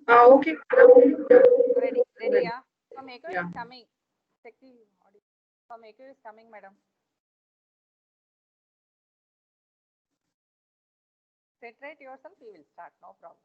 Okay. Yeah. Ready, Go ready, ahead. yeah. From echo is Yeah. coming. Check the audio. From echo is coming, madam. Saturate yourself, we will start, no problem.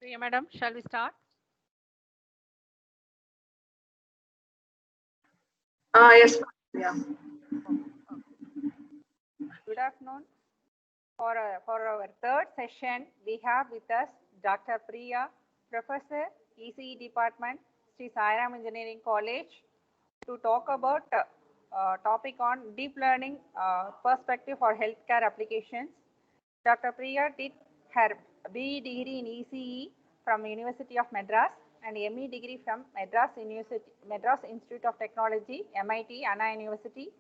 Priya, madam, shall we start? Yes. Yeah. Okay. Good afternoon. For our third session, we have with us Dr. Priya, Professor, ECE Department, Sri Sairam Engineering College, to talk about topic on deep learning perspective for healthcare applications. Dr. Priya did her BE degree in ECE from University of Madras and ME degree from Madras Institute of Technology, MIT, Anna University.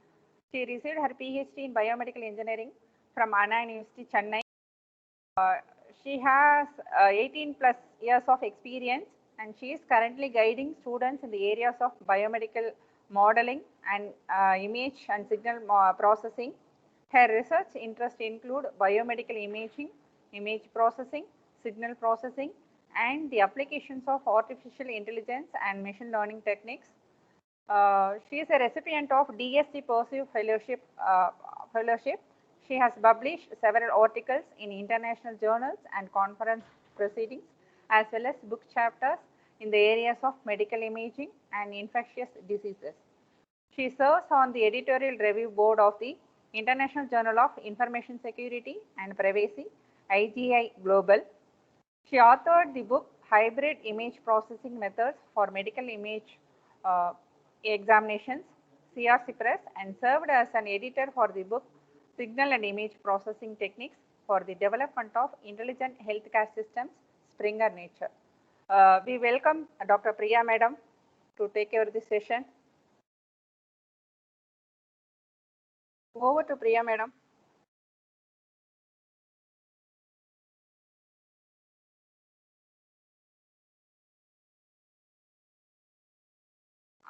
She received her PhD in biomedical engineering from Anna University, Chennai. Uh, she has 18 plus years of experience and she is currently guiding students in the areas of biomedical modeling and image and signal processing. Her research interests include biomedical imaging, image processing, signal processing, and the applications of artificial intelligence and machine learning techniques. She is a recipient of DSC Pursuit Fellowship. She has published several articles in international journals and conference proceedings, as well as book chapters in the areas of medical imaging and infectious diseases. She serves on the editorial review board of the International Journal of Information Security and Privacy, IGI Global. She authored the book Hybrid Image Processing Methods for Medical Image uh, Examinations, CRC Press, and served as an editor for the book Signal and Image Processing Techniques for the Development of Intelligent Healthcare Systems, Springer Nature. We welcome Dr. Priya Madam to take over this session. Over to Priya Madam.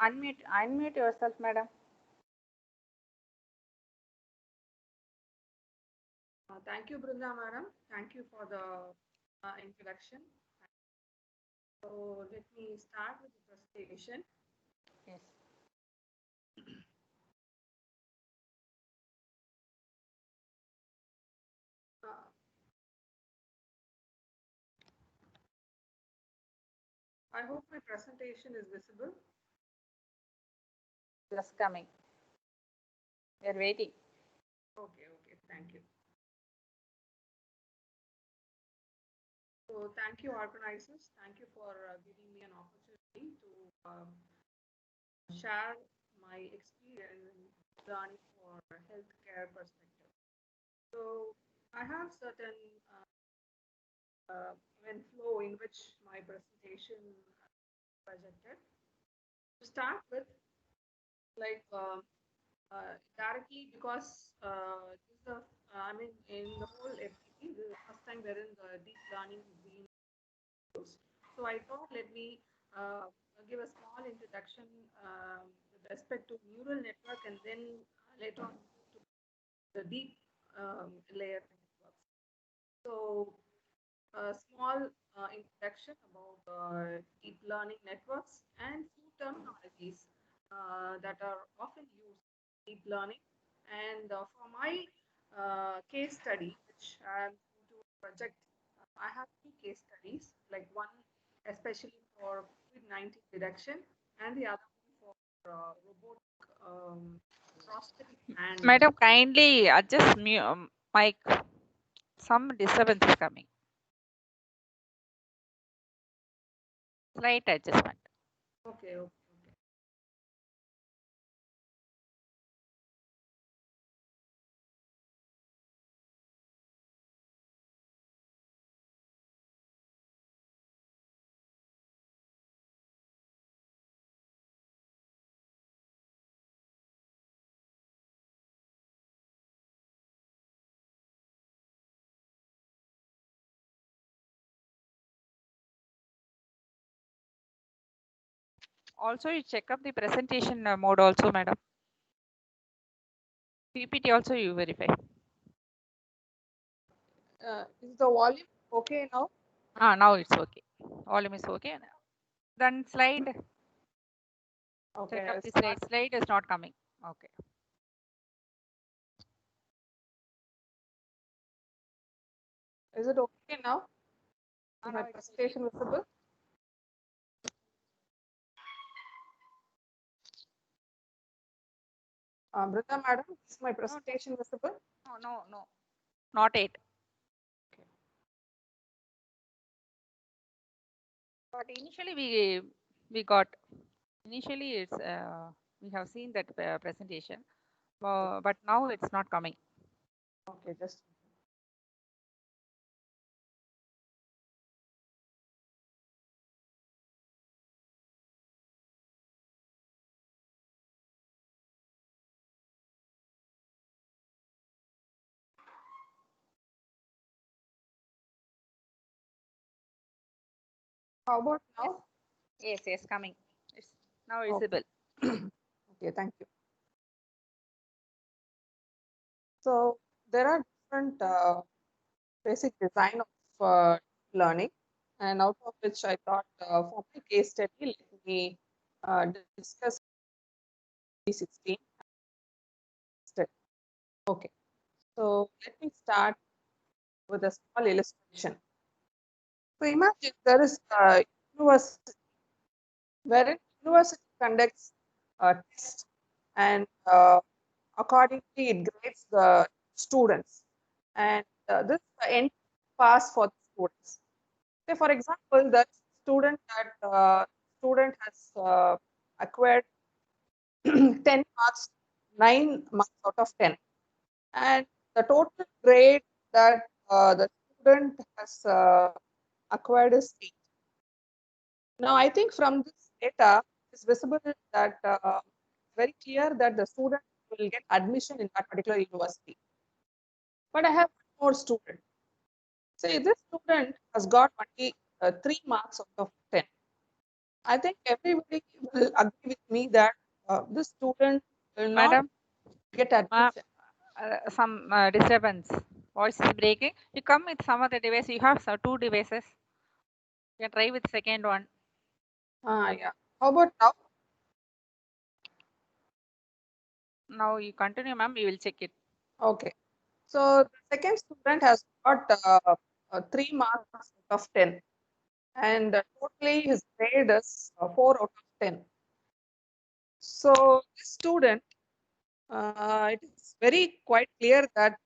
Unmute yourself, Madam. Thank you, Brindha madam. Thank you for the introduction. So let me start with the presentation. Yes. Uh, I hope my presentation is visible. Just coming. We are waiting. Okay, okay, thank you. So thank you, organizers. Thank you for giving me an opportunity to share my experience in learning for healthcare perspective. So I have certain flow in which my presentation projected. To start with, like directly because this is the I mean in the whole FDP, this is the first time wherein the deep learning is being used. So I thought let me give a small introduction with respect to neural network and then later on to the deep layer networks. So a small introduction about deep learning networks and few terminologies that are often used in deep learning. And for my case study, which I'm going to project, I have two case studies, like one especially for COVID-19 detection, and the other one for robotic processing and Madam, kindly adjust mic. Some disturbance is coming. Slight adjustment. okay, okay. Also, you check up the presentation mode also, madam. PPT also you verify. Is the volume okay now? Now it's okay. Volume is okay. Then slide. Okay, Check up I'll the start. slide. Slide is not coming. Okay. Is it okay now? Is Now my it's presentation visible? Brindha madam, is my presentation visible? No. Not yet. Okay. But initially we got initially it's we have seen that presentation, but now it's not coming. Okay, just how about now? Yes, coming. It's now Okay. visible. Okay, thank you. So there are different basic design of learning, and out of which I thought for my case study, let me discuss 16 study. Okay, so let me start with a small illustration. So imagine there is a university wherein university conducts a test and accordingly it grades the students, and this is the end pass for the students. Say for example, the student has acquired 10 marks, 9 marks out of 10, and the total grade that the student has acquired is 8. Now, I think from this data, it's visible that very clear that the student will get admission in that particular university. But I have one more student. Say this student has got only 3 marks out of 10. I think everybody will agree with me that this student will not Madam, get admission. some disturbance. Voice is breaking. You come with some other device. You have two devices. You can try with second one. Yeah. How about now? Now you continue, ma'am. We will check it. Okay. So the second student has got 3 marks out of 10, and totally his grade is 4 out of 10. So this student, it is very quite clear that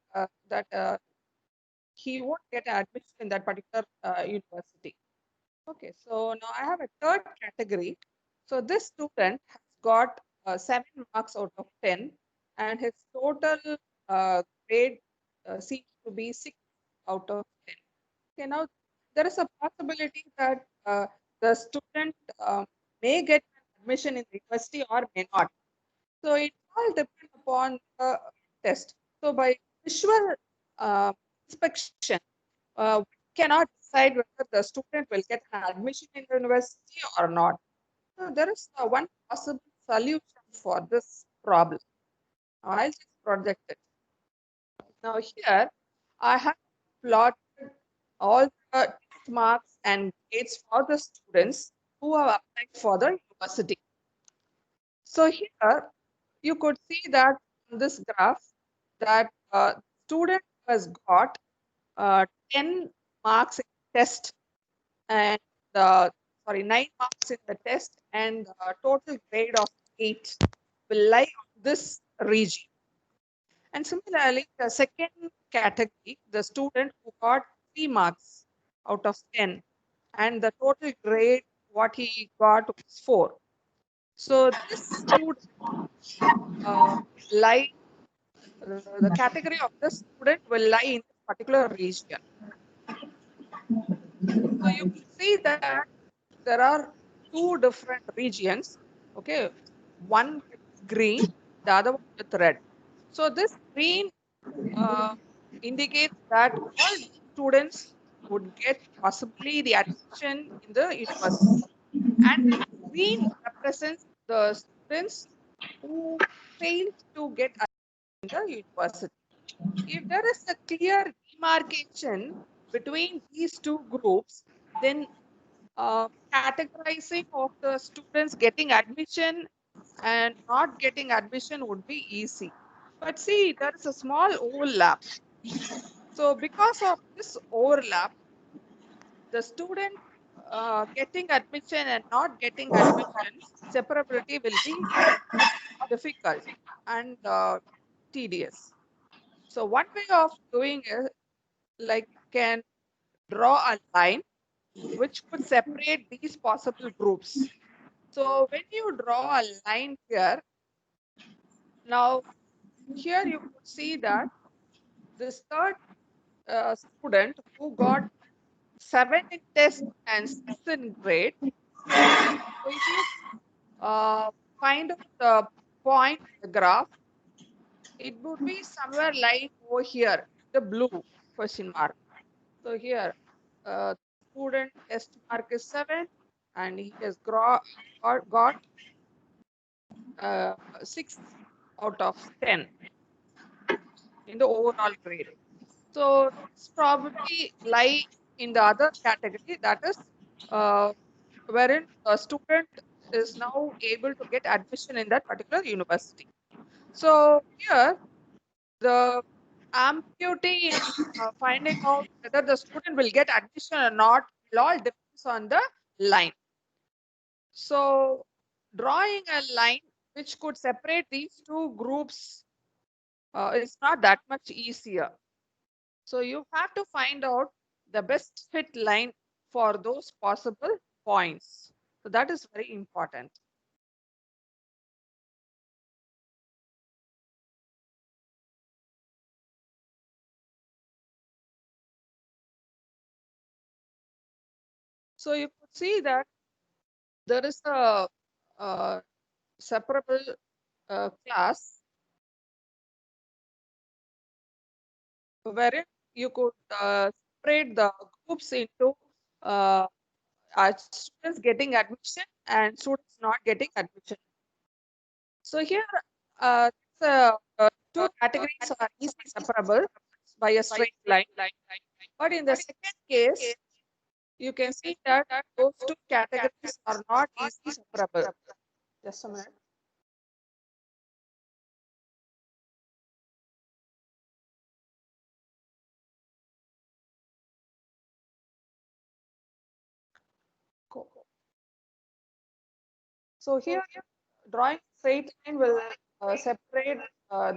he won't get admission in that particular university. Okay, so now I have a third category. So this student has got 7 marks out of 10, and his total grade seems to be 6 out of 10. Okay, now there is a possibility that the student may get admission in the university or may not. So it all depends upon the test. So by visual uh, inspection, we cannot decide whether the student will get an admission in the university or not. So there is one possible solution for this problem. I'll just project it. Now here, I have plotted all the test marks and grades for the students who have applied for the university. So here you could see that in this graph that student has got 10 marks in test and sorry 9 marks in the test and total grade of 8 will lie on this region. And similarly, the second category, the student who got 3 marks out of 10 and the total grade what he got was 4. So this student lie the category of the student will lie in this particular region. So you can see that there are two different regions. Okay, one with green, the other one with red. So this green indicates that all students would get possibly the admission in the university, and green represents the students who fail to get admission in the university. If there is a clear demarcation between these two groups, then categorizing of the students getting admission and not getting admission would be easy. But see, there is a small overlap. So because of this overlap, the student getting admission and not getting admission, separability will be difficult and tedious. So one way of doing it, like can draw a line which could separate these possible groups. So when you draw a line here, now here you could see that this third student who got 7 in test and 6 in grade. So if you find out the point in the graph, it would be somewhere lying over here, the blue question mark. So here, student test mark is 7 and he has got 6 out of 10 in the overall grade. So this probably lie in the other category, that is wherein a student is now able to get admission in that particular university. So here the ambiguity in finding out whether the student will get admission or not will all depends on the line. So drawing a line which could separate these two groups is not that much easier. So you have to find out the best fit line for those possible points. So that is very important. So you could see that there is a separable class wherein you could separate the groups into uh, students getting admission and students not getting admission. So here, uh, two categories are easily separable by a straight line. But in the second case, you can see that those two categories are not easily separable. Just a minute. So here, drawing straight line will separate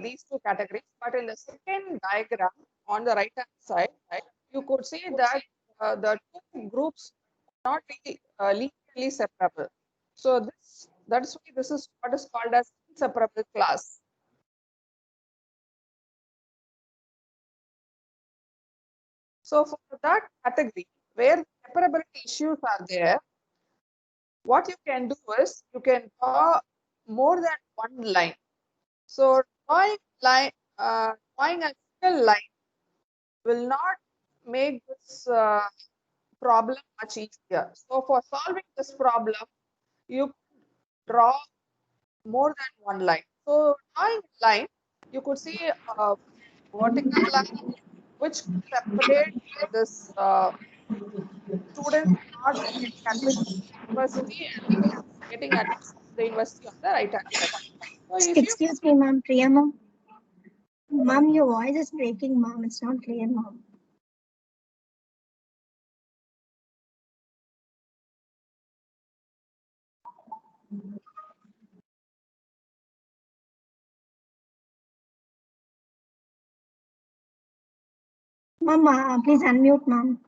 these two categories. But in the second diagram on the right hand side, you could see that the two groups are not really linearly separable. So that's why this is what is called as inseparable class. So for that category where separability issues are there, what you can do is you can draw more than one line. So drawing a single line will not make this problem much easier. So for solving this problem, you draw more than one line. So drawing a line, you could see a vertical line which separate this students not getting admission to university and students getting admission to the university on the right hand side. So if you Excuse me, ma'am. Priya, ma'am. Ma'am, your voice is breaking, ma'am. It's not clear, ma'am. Ma'am, please unmute, ma'am.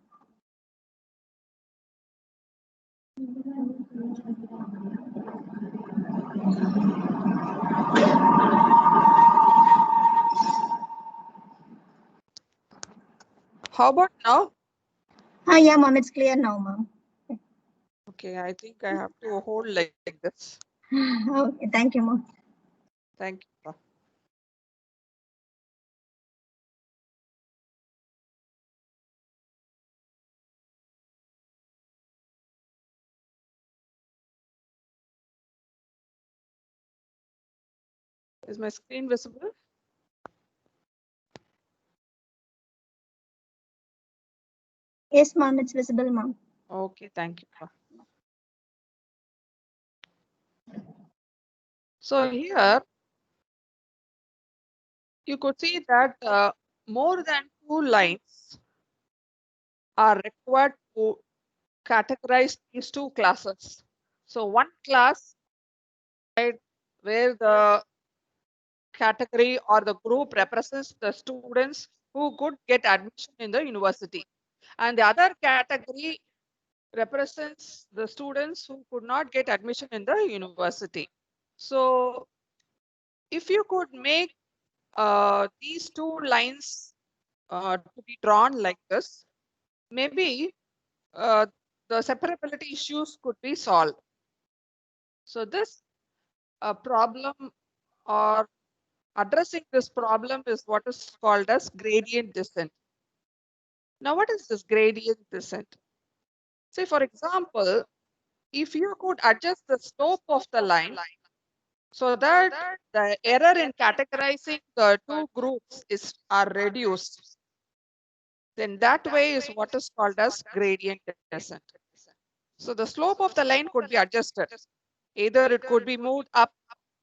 how about now? Yeah, ma'am. It's clear now, ma'am. Okay, I think I have to hold like this. Okay, thank you, ma'am. Thank you. Is my screen visible? Yes, ma'am. It's visible, ma'am. Okay, thank you. So here you could see that more than 2 lines are required to categorize these 2 classes. So one class, right, where the category or the group represents the students who could get admission in the university, and the other category represents the students who could not get admission in the university. So if you could make these 2 lines to be drawn like this, maybe the separability issues could be solved. So this problem or addressing this problem is what is called as gradient descent. Now, what is this gradient descent? Say, for example, if you could adjust the slope of the line so that the error in categorizing the 2 groups are reduced, then that way is what is called as gradient descent. So the slope of the line could be adjusted. Either it could be moved up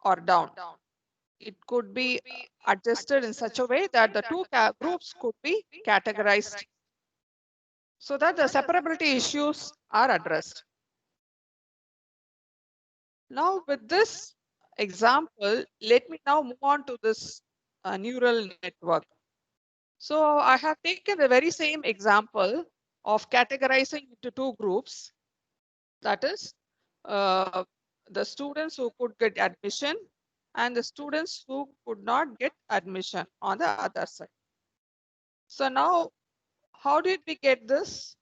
or down. It could be adjusted in such a way that the 2 groups could be categorized so that the separability issues are addressed. Now with this example, let me now move on to this neural network. So I have taken the very same example of categorizing into 2 groups. That is the students who could get admission and the students who could not get admission on the other side. So now, how did we get this?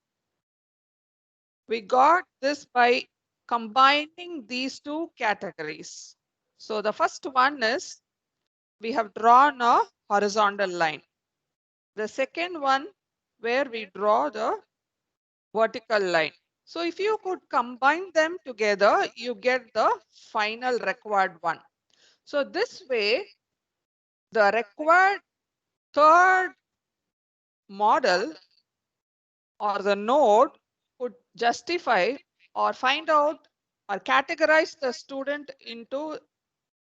We got this by combining these 2 categories. So the first one is we have drawn a horizontal line. The second one where we draw the vertical line. So if you could combine them together, you get the final required one. So this way, the required third model or the node could justify or find out or categorize the student into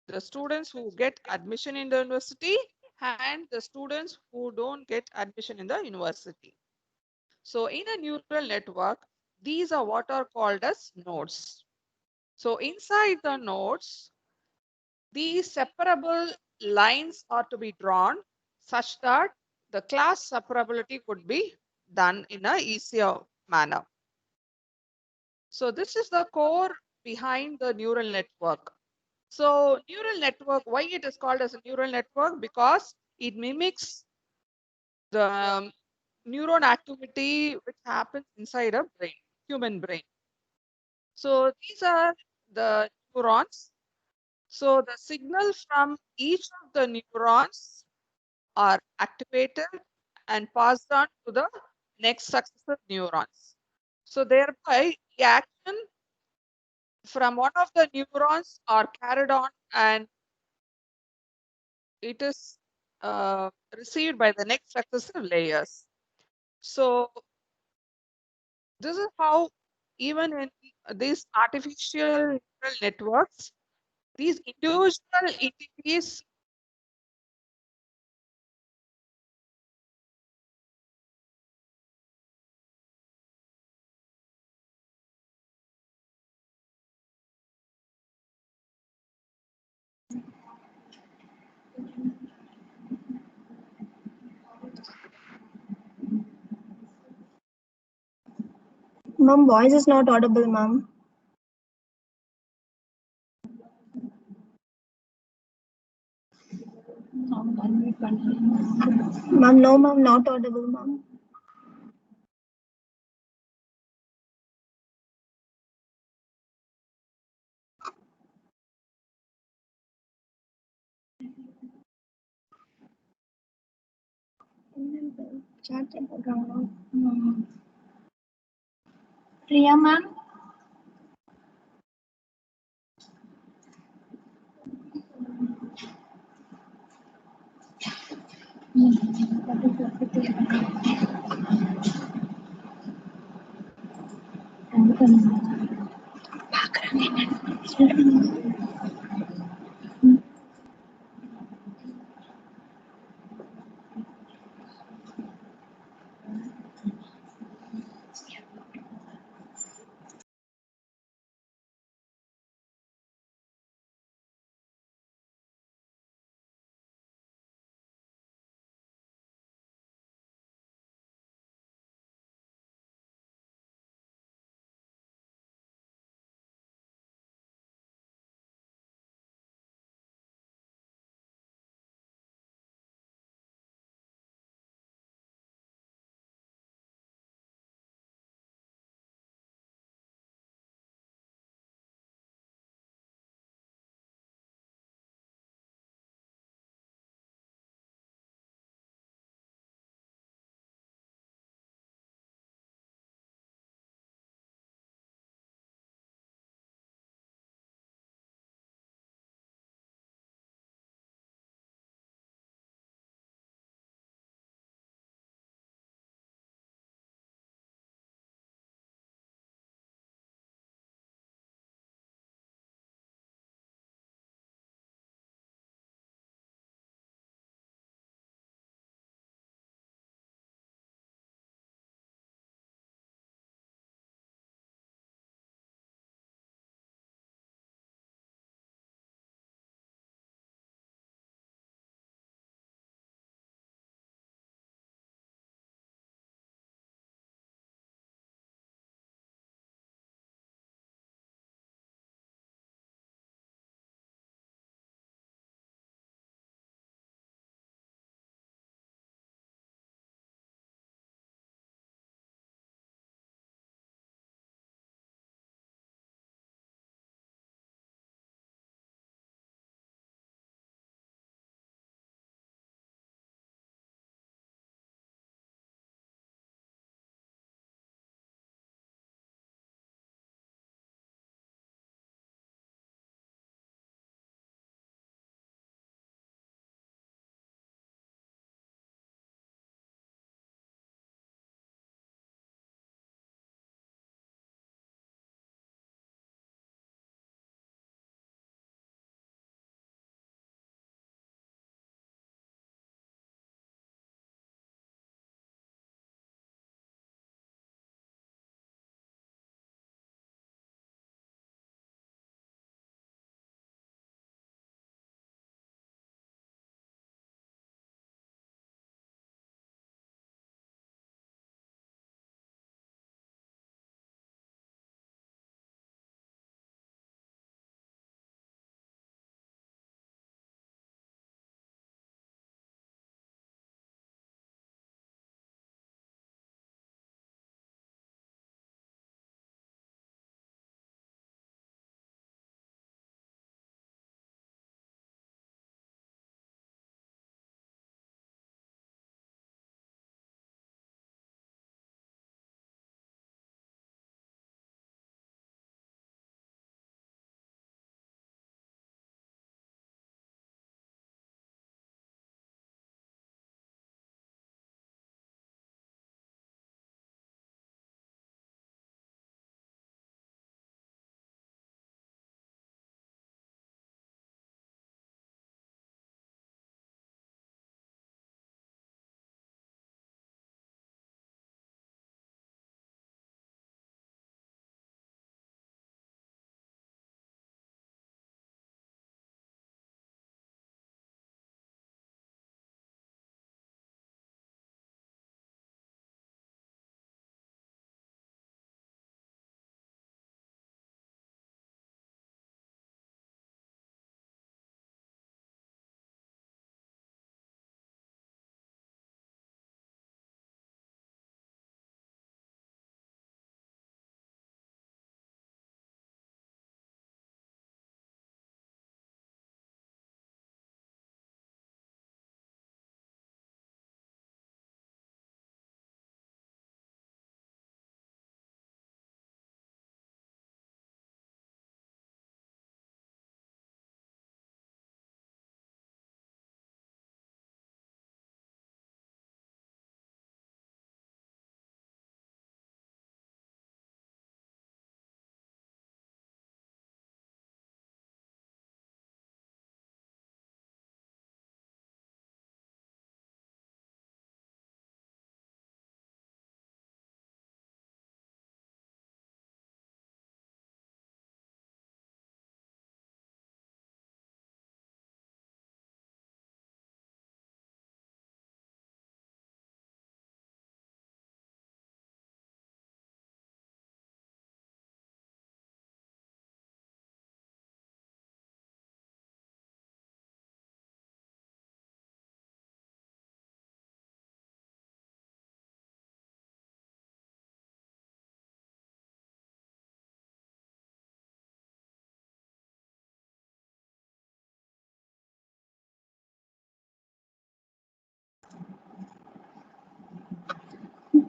the students who get admission in the university and the students who don't get admission in the university. So in a neural network, these are what are called as nodes. So inside the nodes, these separable lines are to be drawn such that the class separability could be done in a easier manner. So this is the core behind the neural network. So neural network, why it is called as a neural network? Because it mimics the neuron activity which happens inside a brain, human brain. So these are the neurons. So the signals from each of the neurons are activated and passed on to the next successive neurons. So thereby the action from one of the neurons are carried on and it is received by the next successive layers. So this is how even in these artificial neural networks, these individual entities Ma'am, voice is not audible, ma'am. Ma'am, no, ma'am, not audible, ma'am. Chat Priya, ma'am.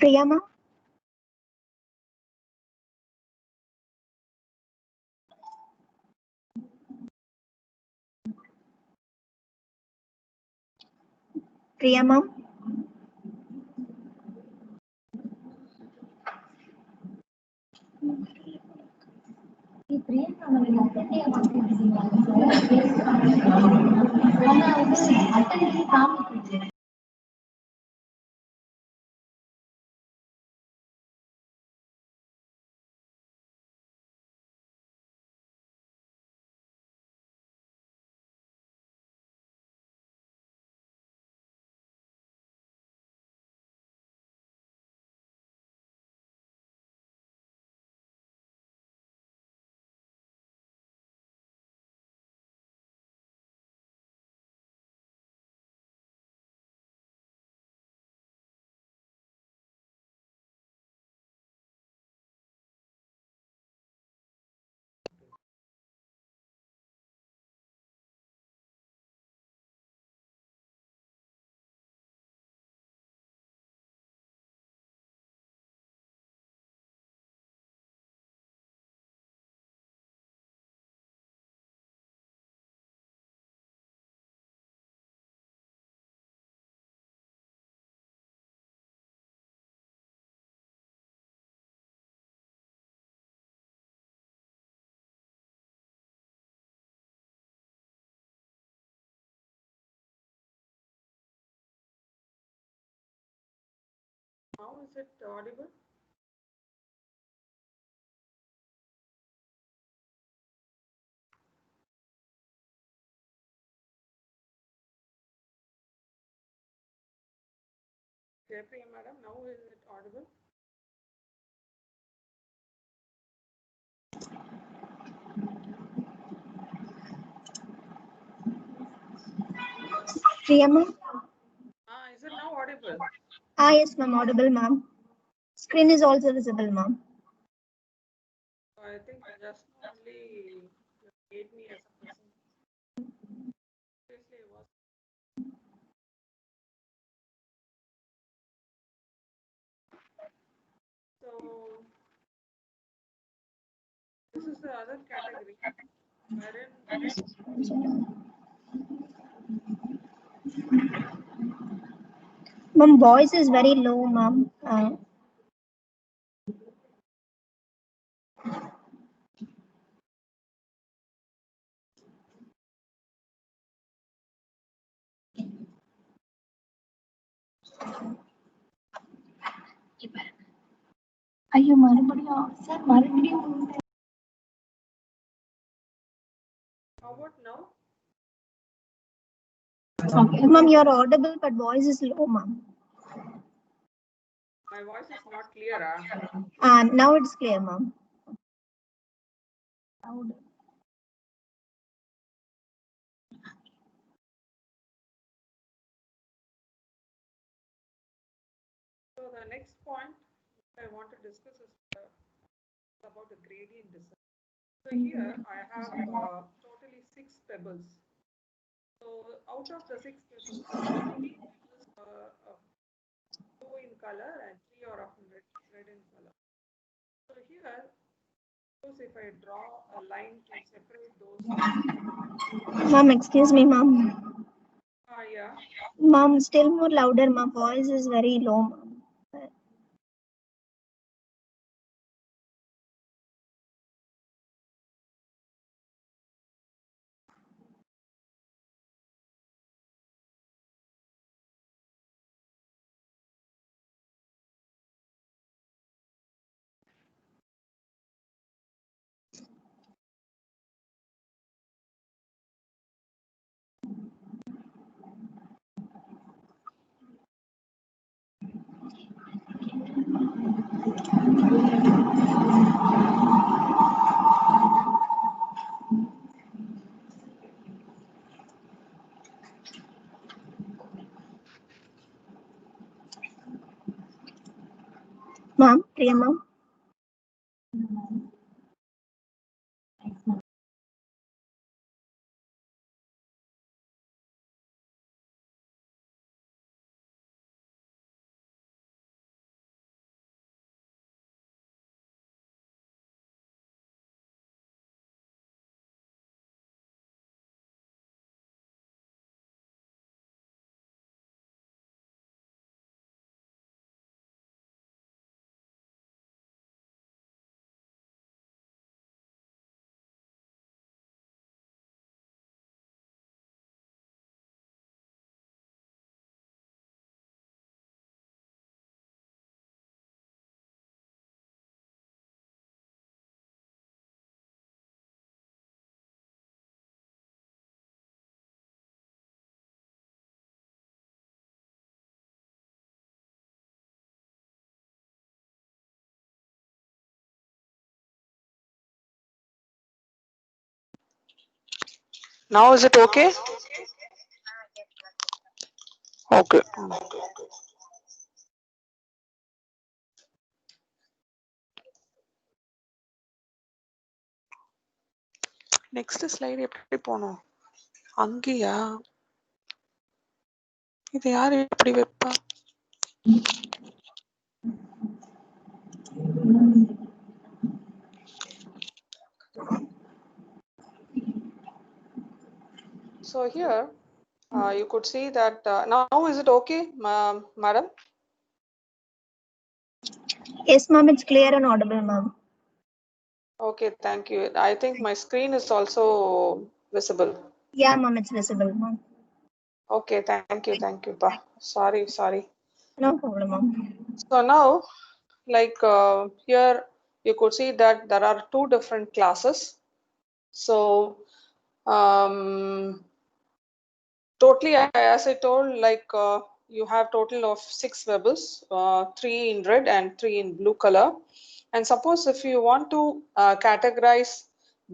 Priya ma'am? Priya ma'am? Now is it audible? Okay, Priya madam, now is it audible? Priya ma'am? Is it now audible? Yes ma'am, audible ma'am. Screen is also visible ma'am. I think just now only you made me as a person. Previously it was. So this is the other category wherein Ma'am, voice is very low ma'am. ஐயோ மறுபடியும் sir மறுபடியும் how about now? okay ma'am, you are audible but voice is low ma'am. My voice is not clear. Now it's clear ma'am. So the next point I want to discuss is about the gradient design. So here I have totally 6 pebbles. So out of the 6 pebbles, 3 pebbles are blue in color and 3 are of red in color. So here, suppose if I draw a line to separate those. Ma'am, excuse me ma'am. Yeah. Ma'am, still more louder ma'am. Voice is very low ma'am. Ma'am, Priya ma'am. Now is it okay? Okay. Next slide எப்படி போனோம்? அங்கேயா? இது யாரு எப்படி வைப்பா? So here you could see that now is it okay, madam? Yes, ma'am, it's clear and audible, ma'am. Okay, thank you. I think my screen is also visible. Yeah, ma'am, it's visible, ma'am. Okay, thank you, pa. Sorry. No problem, ma'am. So now, like here, you could see that there are two different classes. So totally, as I told, like you have total of 6 bubbles, 3 in red and 3 in blue color. And suppose if you want to categorize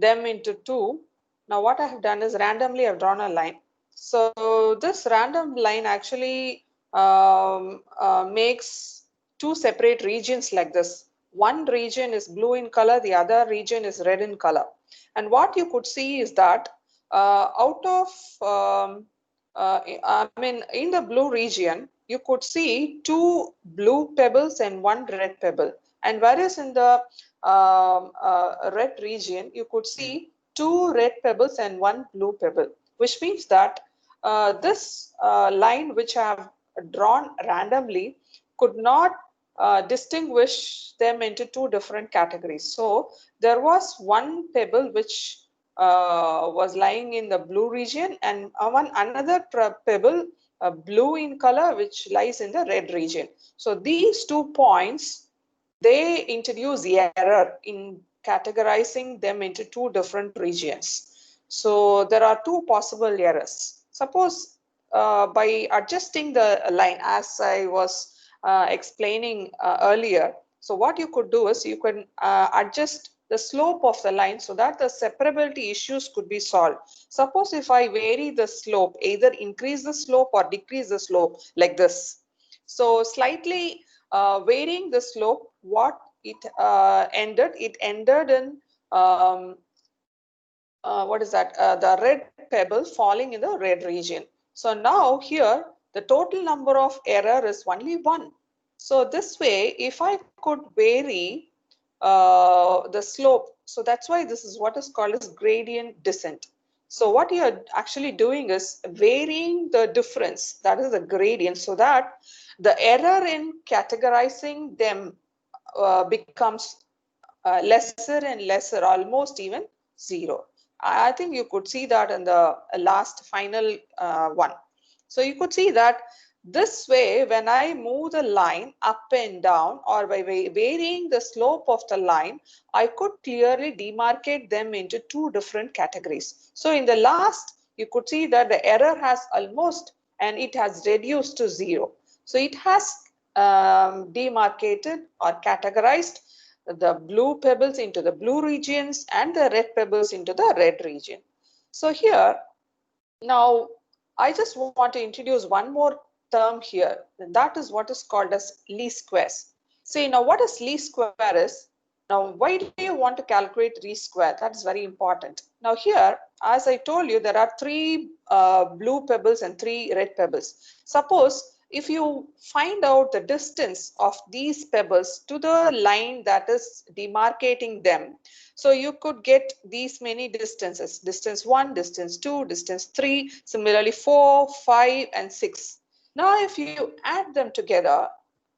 them into 2, now what I have done is randomly I've drawn a line. So this random line actually makes 2 separate regions like this. One region is blue in color, the other region is red in color. And what you could see is that out of I mean, in the blue region, you could see 2 blue pebbles and 1 red pebble. And whereas in the red region, you could see 2 red pebbles and 1 blue pebble, which means that this line which I have drawn randomly could not distinguish them into 2 different categories. So there was 1 pebble which was lying in the blue region and another pebble blue in color which lies in the red region. So these 2 points, they introduce error in categorizing them into 2 different regions. So there are 2 possible errors. Suppose by adjusting the line as I was explaining earlier, so what you could do is you can adjust the slope of the line so that the separability issues could be solved. Suppose if I vary the slope, either increase the slope or decrease the slope like this. So slightly varying the slope, what it ended? It ended in what is that? The red pebble falling in the red region. So now here the total number of error is only 1. So this way, if I could vary the slope, so that's why this is what is called as gradient descent. So what you are actually doing is varying the difference, that is the gradient, so that the error in categorizing them becomes lesser and lesser, almost even 0. I think you could see that in the last final one. So you could see that this way, when I move the line up and down or by varying the slope of the line, I could clearly demarcate them into 2 different categories. So in the last, you could see that the error has almost and it has reduced to 0. So it has demarcated or categorized the blue pebbles into the blue regions and the red pebbles into the red region. So here, now I just want to introduce one more term here, and that is what is called as least squares. See, now what is least square is? Now, why do you want to calculate least square? That is very important. Now here, as I told you, there are 3 blue pebbles and 3 red pebbles. Suppose if you find out the distance of these pebbles to the line that is demarcating them, so you could get these many distances, distance 1, distance 2, distance 3, similarly 4, 5 and 6. Now if you add them together,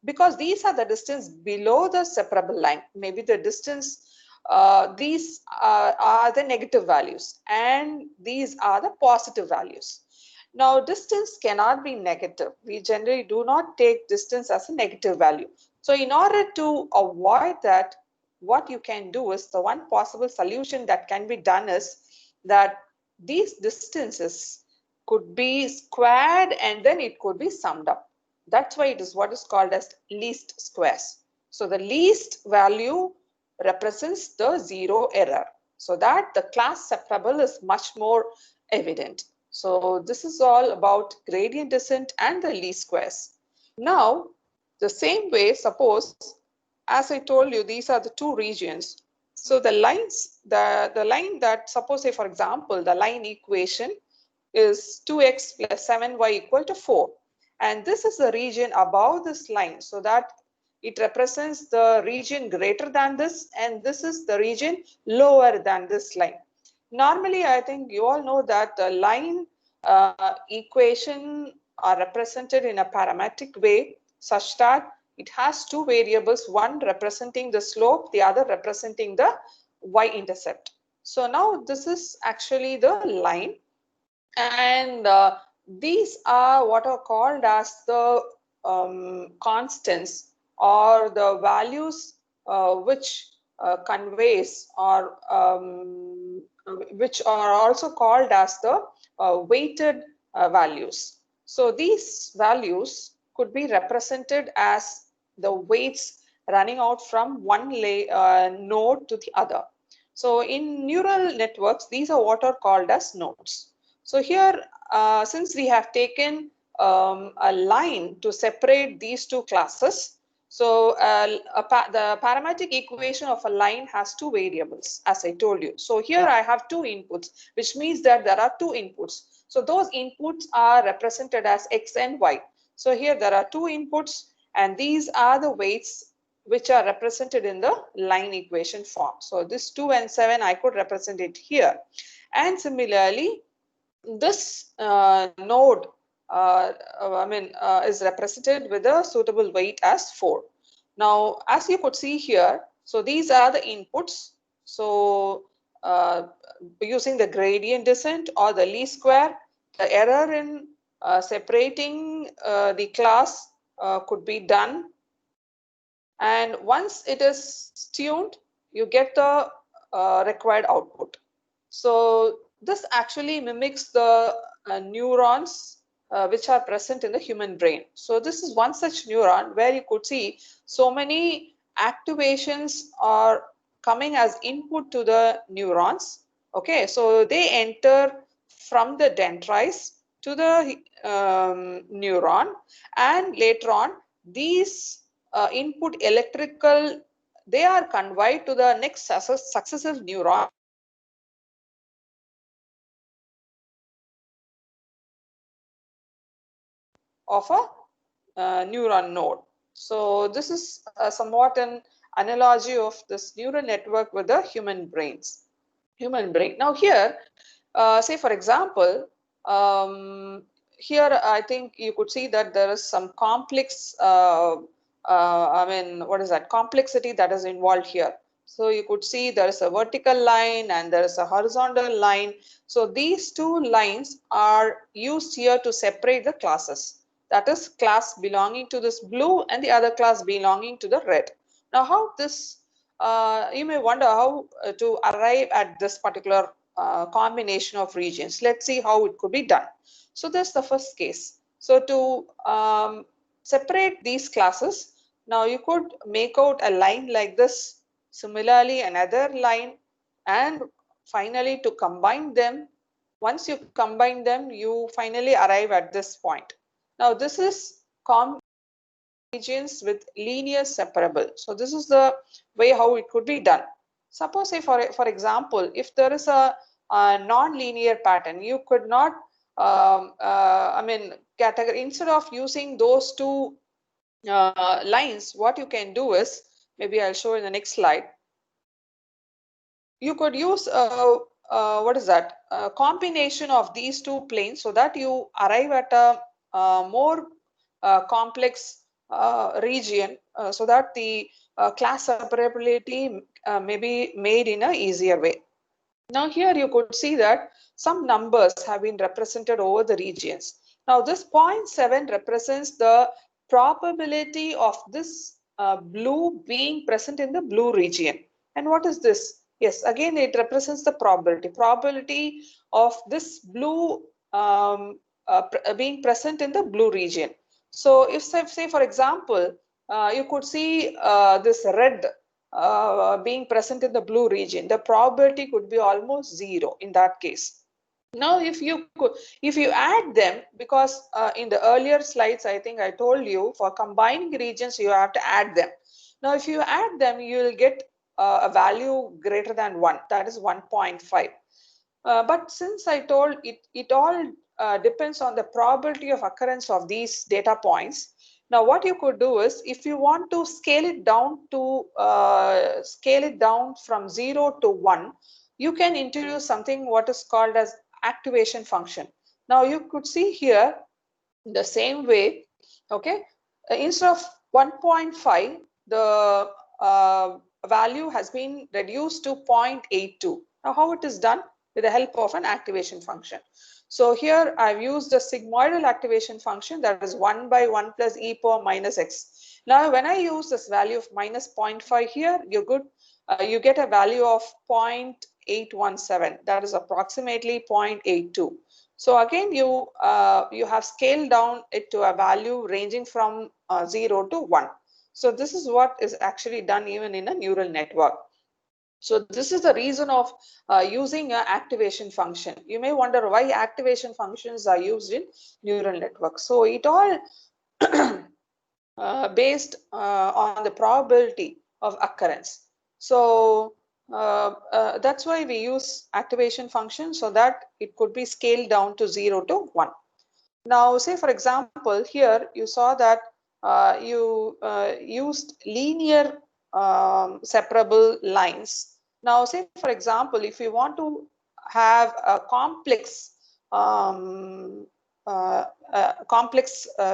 because these are the distance below the separable line, maybe the distance, these are the negative values and these are the positive values. Now distance cannot be negative. We generally do not take distance as a negative value. So in order to avoid that, what you can do is, the one possible solution that can be done is that these distances could be squared and then it could be summed up. That's why it is what is called as least squares. So the least value represents the 0 error, so that the class separable is much more evident. So this is all about gradient descent and the least squares. Now, the same way, suppose, as I told you, these are the two regions. So the lines, the line that, suppose, say for example, the line equation is 2x plus 7y equal to 4. And this is the region above this line, so that it represents the region greater than this, and this is the region lower than this line. Normally, I think you all know that the line equation are represented in a parametric way such that it has two variables, one representing the slope, the other representing the y-intercept. So now this is actually the line, and these are what are called as the constants, or the values which conveys, or which are also called as the weighted values. So these values could be represented as the weights running out from one node to the other. So in neural networks, these are what are called as nodes. So here, since we have taken a line to separate these two classes, so the parametric equation of a line has two variables, as I told you. So here I have two inputs, which means that there are two inputs. So those inputs are represented as x and y. So here there are two inputs, and these are the weights which are represented in the line equation form. So this 2 and 7, I could represent it here. And similarly, this node is represented with a suitable weight as 4. Now, as you could see here, so these are the inputs. So using the gradient descent or the least square, the error in separating the class could be done. And once it is tuned, you get the required output. So this actually mimics the neurons which are present in the human brain. So this is one such neuron where you could see so many activations are coming as input to the neurons. Okay, so they enter from the dendrites to the neuron, and later on these input electrical, they are conveyed to the next successive neuron of a neuron node. So this is somewhat an analogy of this neural network with the human brain. Now here, say for example, here I think you could see that there is some complex, complexity that is involved here. So you could see there is a vertical line and there is a horizontal line. So these two lines are used here to separate the classes. That is, class belonging to this blue and the other class belonging to the red. Now how this, you may wonder how to arrive at this particular combination of regions. Let's see how it could be done. So that's the first case. So to separate these classes, now you could make out a line like this, similarly another line, and finally to combine them. Once you combine them, you finally arrive at this point. Now this is regions with linear separable. So this is the way how it could be done. Suppose, say for example, if there is a non-linear pattern, you could not category, instead of using those two lines, what you can do is, maybe I'll show in the next slide, you could use a combination of these two planes, so that you arrive at a more complex region, so that the class separability may be made in an easier way. Now here you could see that some numbers have been represented over the regions. Now this 0.7 represents the probability of this blue being present in the blue region. And what is this? Yes, again it represents the probability of this blue being present in the blue region. So if say for example, you could see this red being present in the blue region, the probability could be almost 0 in that case. Now, if you add them, because in the earlier slides, I think I told you for combining regions, you have to add them. Now, if you add them, you will get a value greater than 1, that is 1.5. But since I told it all depends on the probability of occurrence of these data points. Now, what you could do is, if you want to scale it down from 0 to 1, you can introduce something what is called as activation function. Now, you could see here the same way, okay, instead of 1.5, the value has been reduced to 0.82. Now, how it is done? With the help of an activation function. So here I've used the sigmoidal activation function, that is 1 by 1 plus e power minus x. Now, when I use this value of minus 0.5 here, you get a value of 0.817, that is approximately 0.82. So again, you have scaled down it to a value ranging from 0 to 1. So this is what is actually done even in a neural network. So this is the reason of using an activation function. You may wonder why activation functions are used in neural networks. So it all based on the probability of occurrence. So that's why we use activation function, so that it could be scaled down to 0 to 1. Now, say for example, here you saw that you used linear separable lines. Now, say for example, if you want to have a complex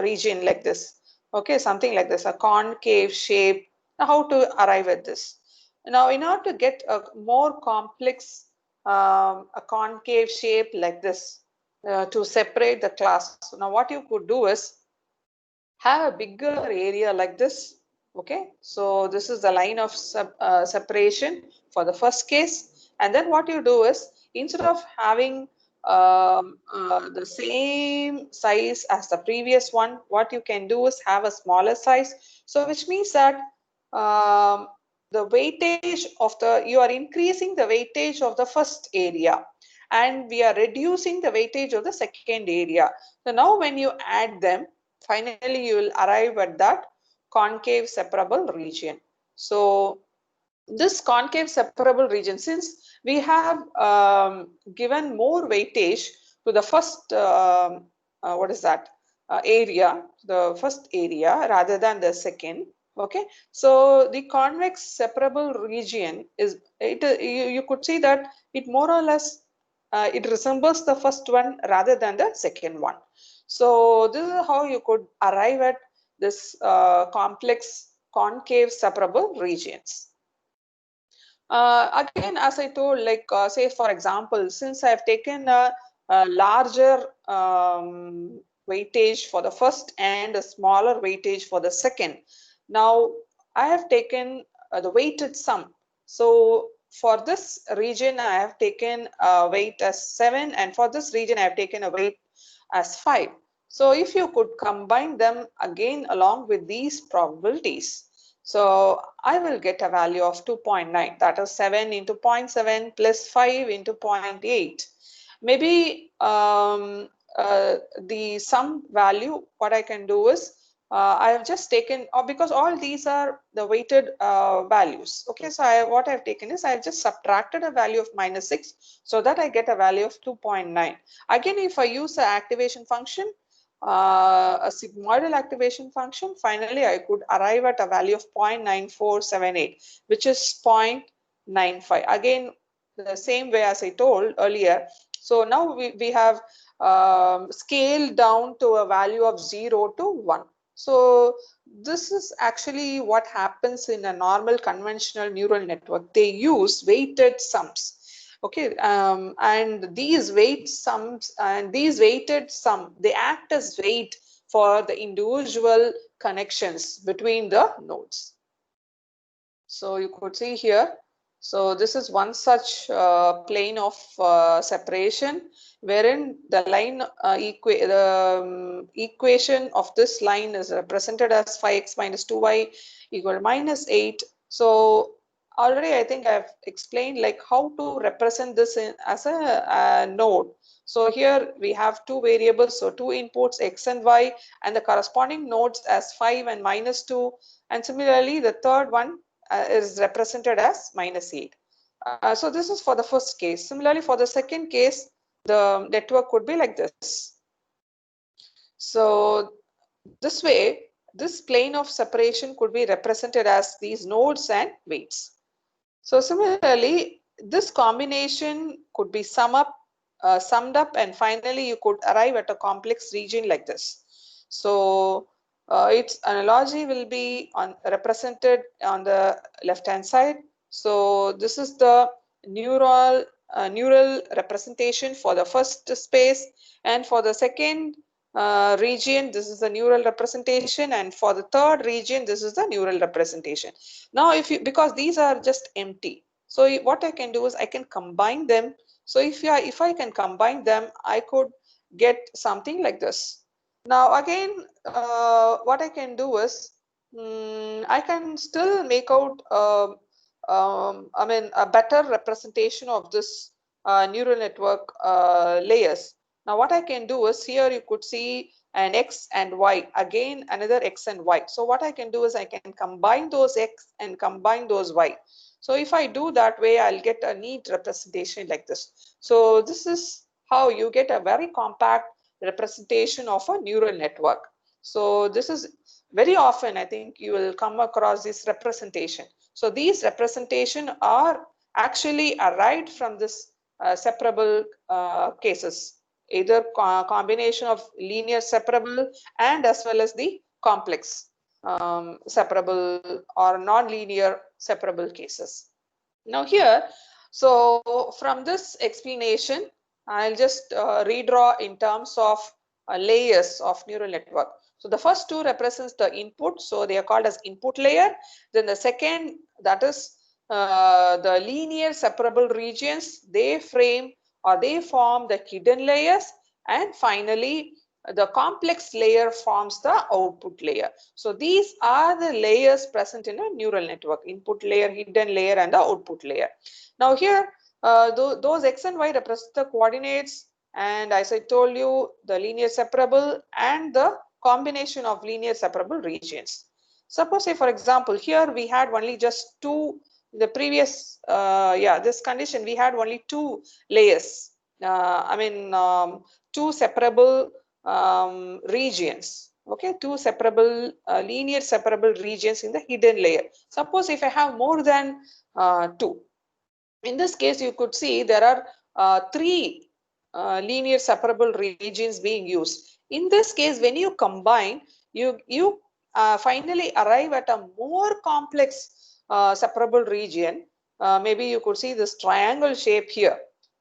region like this, okay, something like this, a concave shape. Now, how to arrive at this? Now, in order to get a more complex a concave shape like this, to separate the class. So now what you could do is have a bigger area like this. Okay, so this is the line of separation for the first case. And then what you do is, instead of having the same size as the previous one, what you can do is have a smaller size. So which means that the weightage of you are increasing the weightage of the first area, and we are reducing the weightage of the second area. So now when you add them, finally you will arrive at that concave separable region. So this concave separable region, since we have given more weightage to the first what is that area, the first area rather than the second. Okay, so the convex separable region is you could see that it more or less it resembles the first one rather than the second one. So this is how you could arrive at this complex concave separable regions. Again, as I told, like say for example, since I have taken a larger weightage for the first and a smaller weightage for the second, now I have taken the weighted sum. So for this region, I have taken a weight as 7, and for this region, I have taken a weight as 5. So if you could combine them again along with these probabilities, so I will get a value of 2.9, that is 7 into 0.7 plus 5 into 0.8. Maybe the sum value, what I can do is, I have just taken, because all these are the weighted values. Okay, so what I've taken is, I have just subtracted a value of -6 so that I get a value of 2.9. Again, if I use the activation function, a sigmoidal activation function, finally I could arrive at a value of 0.9478, which is 0.95. Again, the same way as I told earlier. So now we have scaled down to a value of 0 to 1. So this is actually what happens in a normal conventional neural network. They use weighted sums. Okay, and these weighted sum, they act as weight for the individual connections between the nodes. So you could see here. So this is one such plane of separation, wherein the line equation of this line is represented as 5x minus 2y equal minus 8. So already I think I've explained like how to represent this as a node. So here we have two variables, so two inputs x and y, and the corresponding nodes as 5 and -2, and similarly the third one is represented as -8. So this is for the first case. Similarly, for the second case, the network could be like this. So this way, this plane of separation could be represented as these nodes and weights. So similarly, this combination could be summed up, and finally you could arrive at a complex region like this. So its analogy will be represented on the left hand side. So this is the neural representation for the first space, and for the second region this is the neural representation, and for the third region this is the neural representation. Now because these are just empty, so what I can do is I can combine them. So if I can combine them, I could get something like this. Now again, what I can do is I can still make out I mean a better representation of this neural network layers. Now what I can do is, here you could see an x and y, again another x and y. So what I can do is I can combine those x and combine those y. So if I do that way, I'll get a neat representation like this. So this is how you get a very compact representation of a neural network. So this is very often, I think you will come across this representation. So these representation are actually arrived from this separable cases, either combination of linear separable and as well as the complex separable or non-linear separable cases. Now here, so from this explanation, I'll just redraw in terms of layers of neural network. So the first two represents the input, so they are called as input layer. Then the second, that is the linear separable regions, they frame or they form the hidden layers, and finally the complex layer forms the output layer. So these are the layers present in a neural network: input layer, hidden layer, and the output layer. Now here those x and y represent the coordinates, and as I told you, the linear separable and the combination of linear separable regions. Suppose, say for example, here we had only just two, the previous this condition we had only two layers, two separable regions. Okay, two separable linear separable regions in the hidden layer. Suppose if I have more than two, in this case you could see there are three linear separable regions being used. In this case, when you combine, you finally arrive at a more complex separable region. Maybe you could see this triangle shape here.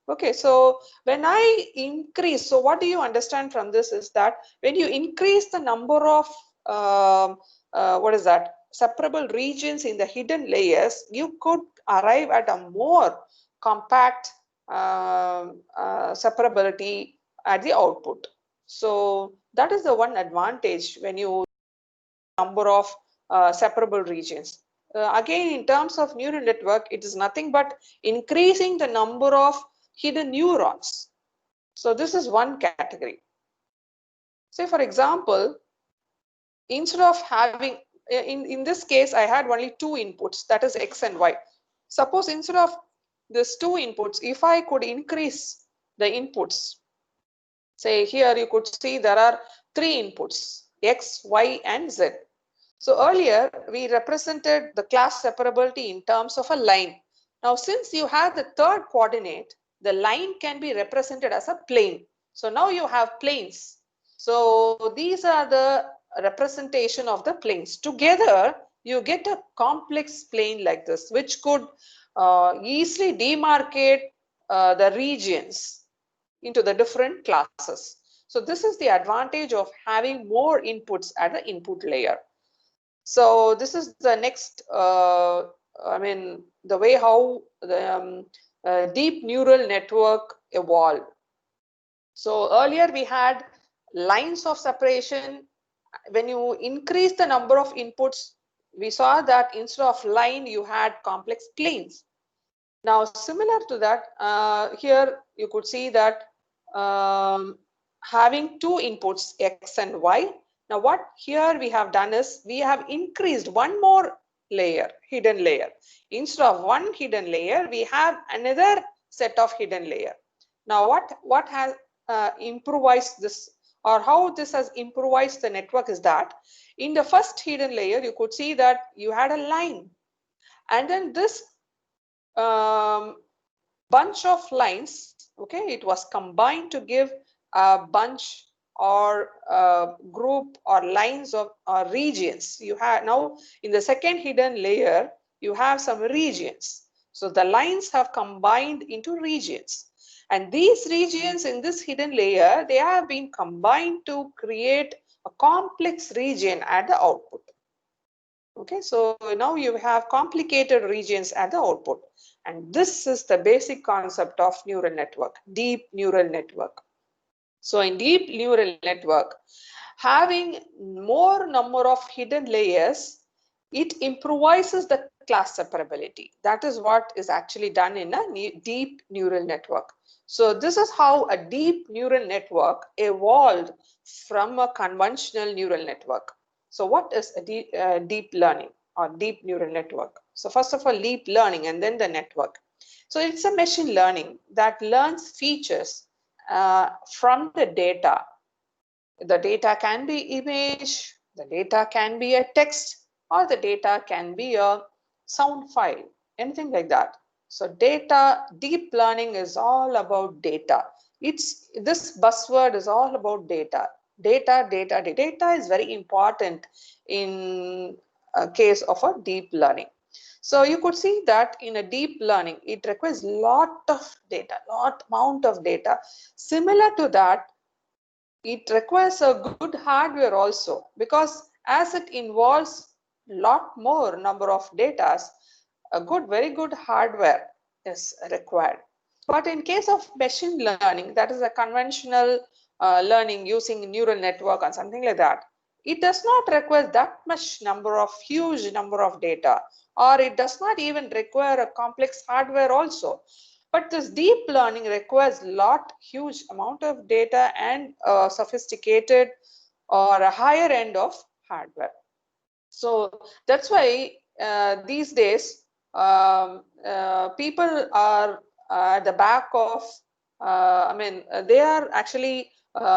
Okay, so when I increase, so what do you understand from this is that when you increase the number of separable regions in the hidden layers, you could arrive at a more compact separability at the output. So that is the one advantage when you number of separable regions. Again, in terms of neural network, it is nothing but increasing the number of hidden neurons. So this is one category. Say for example, instead of having, in this case, I had only two inputs, that is x and y. Suppose instead of this two inputs, if I could increase the inputs, say here you could see there are three inputs, x, y, and z. So earlier we represented the class separability in terms of a line. Now since you have the third coordinate, the line can be represented as a plane. So now you have planes. So these are the representation of the planes. Together you get a complex plane like this, which could easily demarcate the regions into the different classes. So this is the advantage of having more inputs at the input layer. So this is the next, the way how the deep neural network evolved. So earlier we had lines of separation. When you increase the number of inputs, we saw that instead of line, you had complex planes. Now, similar to that, here you could see that having two inputs, X and Y. Now what here we have done is we have increased one more layer, hidden layer. Instead of one hidden layer, we have another set of hidden layer. Now what has improvised this, or how this has improvised the network, is that in the first hidden layer you could see that you had a line, and then this bunch of lines, okay, it was combined to give a bunch or group or lines of regions. You have now in the second hidden layer you have some regions, so the lines have combined into regions, and these regions in this hidden layer, they have been combined to create a complex region at the output. Okay, so now you have complicated regions at the output, and this is the basic concept of neural network, deep neural network. So in deep neural network, having more number of hidden layers, it improvises the class separability. That is what is actually done in a deep neural network. So this is how a deep neural network evolved from a conventional neural network. So what is a deep learning or deep neural network? So first of all, deep learning and then the network. So it's a machine learning that learns features from the data. The data can be image, the data can be a text, or the data can be a sound file, anything like that. So data, deep learning is all about data. This buzzword is all about data. Data is very important in a case of a deep learning. So you could see that in a deep learning, it requires lot of data, lot amount of data. Similar to that, it requires a good hardware also, because as it involves lot more number of data, a very good hardware is required. But in case of machine learning, that is a conventional learning using neural network and something like that, it does not require that much huge number of data, or it does not even require a complex hardware also. But this deep learning requires huge amount of data and sophisticated or a higher end of hardware. So that's why these days people are at the back of, they are actually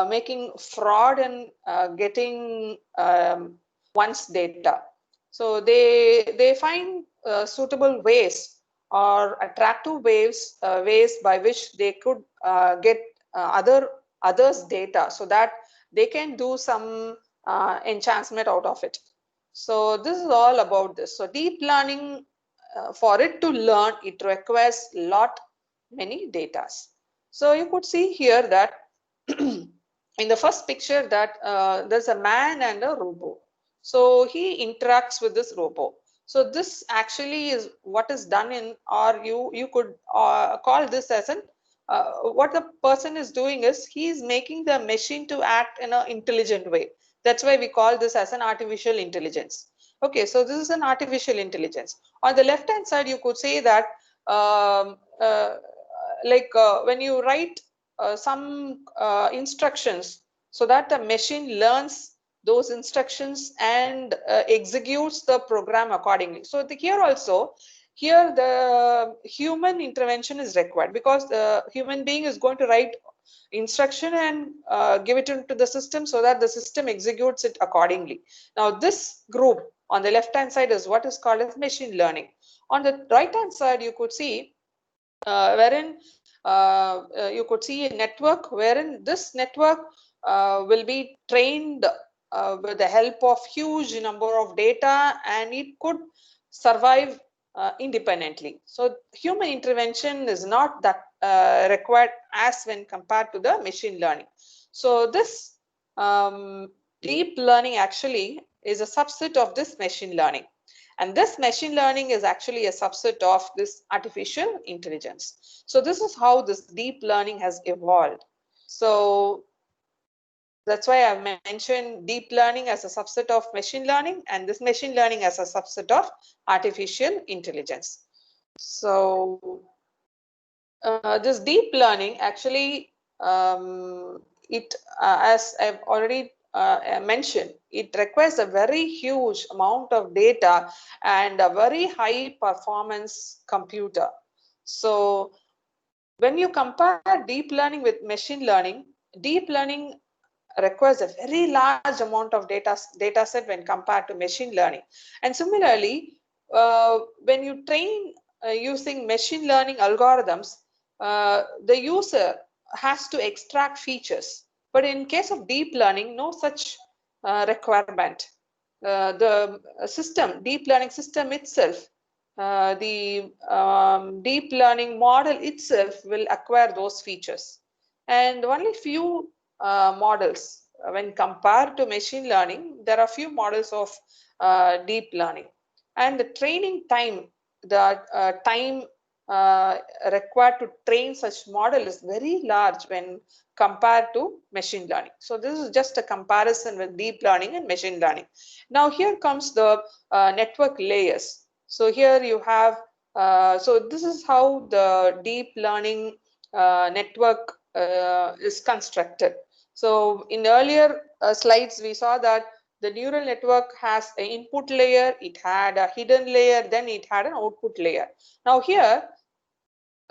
making fraud and getting one's data. So they find suitable ways or attractive ways by which they could get others' data, so that they can do some enhancement out of it. So this is all about this. So deep learning, for it to learn, it requires many data. So you could see here that in the first picture that there's a man and a robot. So he interacts with this robot. So this actually is what is done in, or you could call this as an what the person is doing is he is making the machine to act in an intelligent way. That's why we call this as an artificial intelligence. Okay, so this is an artificial intelligence. On the left hand side, you could say that when you write some instructions, so that the machine learns those instructions and executes the program accordingly. So here also, here the human intervention is required, because the human being is going to write instruction and give it into the system, so that the system executes it accordingly. Now this group on the left hand side is what is called as machine learning. On the right hand side, you could see wherein you could see a network, wherein this network will be trained with the help of huge number of data, and it could survive independently. So human intervention is not that required as when compared to the machine learning. So this deep learning actually is a subset of this machine learning. And this machine learning is actually a subset of this artificial intelligence. So this is how this deep learning has evolved. So that's why I've mentioned deep learning as a subset of machine learning, and this machine learning as a subset of artificial intelligence. So this deep learning actually as I've already mentioned, it requires a very huge amount of data and a very high performance computer. So when you compare deep learning with machine learning, deep learning requires a very large amount of data set when compared to machine learning. And similarly, when you train using machine learning algorithms, the user has to extract features. But in case of deep learning, no such requirement. The deep learning system itself, the deep learning model itself will acquire those features. And only few models, when compared to machine learning, there are few models of deep learning. And the training time, the time required to train such model is very large when compared to machine learning. So this is just a comparison with deep learning and machine learning. Now here comes the network layers. So here you have, so this is how the deep learning network is constructed. So in earlier slides, we saw that the neural network has an input layer, it had a hidden layer, then it had an output layer. Now here,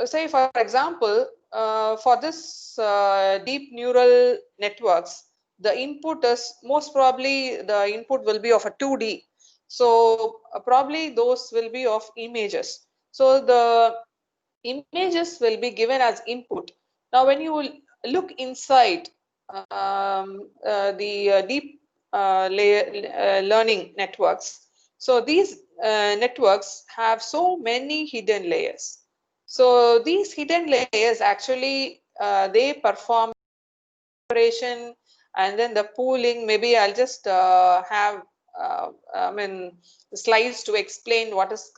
say for example, for this deep neural networks, the input is most probably the input will be of a 2D. So probably those will be of images. So the images will be given as input. Now when you look inside the deep learning networks, so these networks have so many hidden layers. So these hidden layers actually they perform operation and then the pooling. Maybe I'll just have slides to explain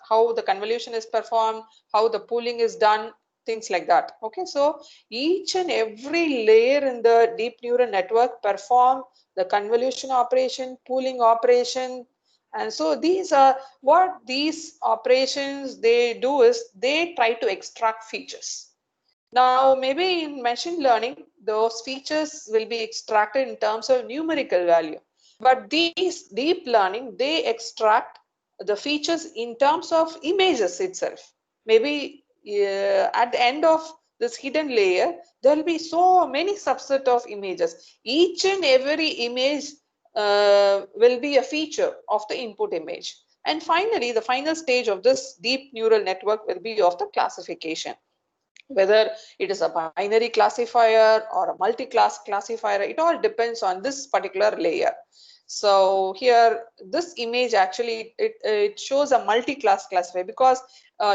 how the convolution is performed, how the pooling is done, things like that. Okay, so each and every layer in the deep neural network perform the convolution operation, pooling operation. And so these are what these operations they do is they try to extract features. Now, maybe in machine learning, those features will be extracted in terms of numerical value. But these deep learning, they extract the features in terms of images itself. Maybe at the end of this hidden layer, there will be so many subset of images. Each and every image will be a feature of the input image. And finally, the final stage of this deep neural network will be of the classification. Whether it is a binary classifier or a multi-class classifier, it all depends on this particular layer. So here, this image actually, it shows a multi-class classifier because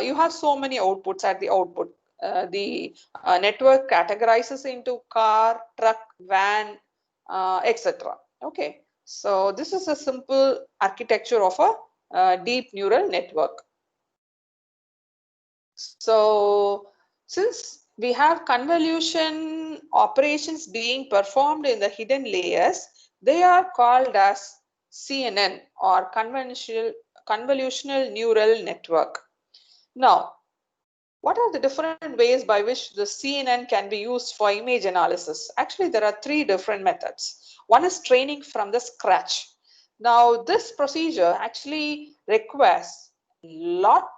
you have so many outputs at the output. The network categorizes into car, truck, van, etc. Okay, so this is a simple architecture of a deep neural network. So since we have convolution operations being performed in the hidden layers, they are called as CNN or convolutional neural network. Now, what are the different ways by which the CNN can be used for image analysis? Actually, there are three different methods. One is training from the scratch. Now, this procedure actually requires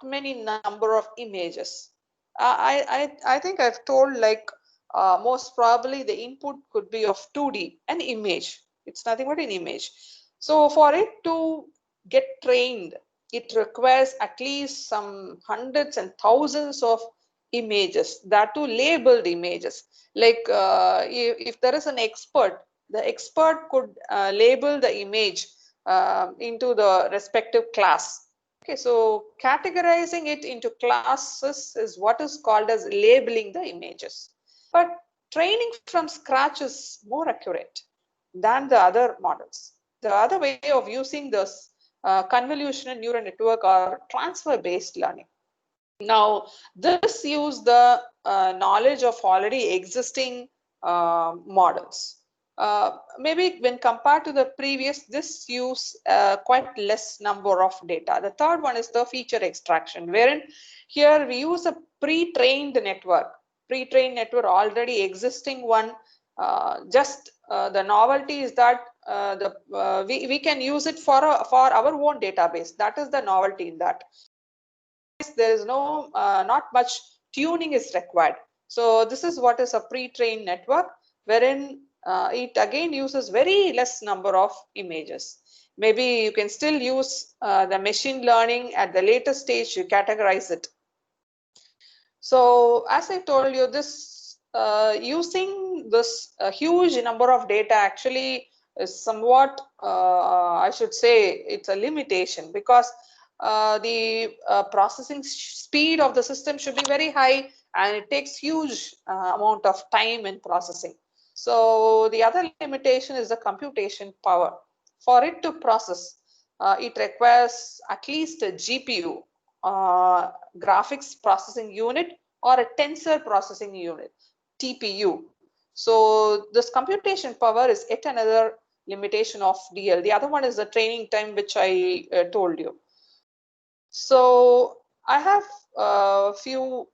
many number of images. I think I've told like most probably the input could be of 2D, an image. It's nothing but an image. So for it to get trained, it requires at least some hundreds and thousands of images, that too labeled images. Like if there is an expert, the expert could label the image into the respective class. Okay, so categorizing it into classes is what is called as labeling the images. But training from scratch is more accurate than the other models. The other way of using this convolutional neural network or transfer-based learning. Now, this uses the knowledge of already existing models. Maybe when compared to the previous, this use quite less number of data. The third one is the feature extraction, wherein here we use a pre-trained network. pre-trained network, already existing one. Just the novelty is that we can use it for our own database. That is the novelty in that. There is no not much tuning is required. So this is what is a pre-trained network, wherein it again uses very less number of images. Maybe you can still use the machine learning at the later stage to categorize it. So as I told you, this using this huge number of data actually is somewhat, I should say, it's a limitation, because the processing speed of the system should be very high, and it takes huge amount of time in processing. So the other limitation is the computation power. For it to process, it requires at least a GPU, graphics processing unit, or a tensor processing unit, TPU. So this computation power is yet another limitation of DL. The other one is the training time, which I told you. So I have a few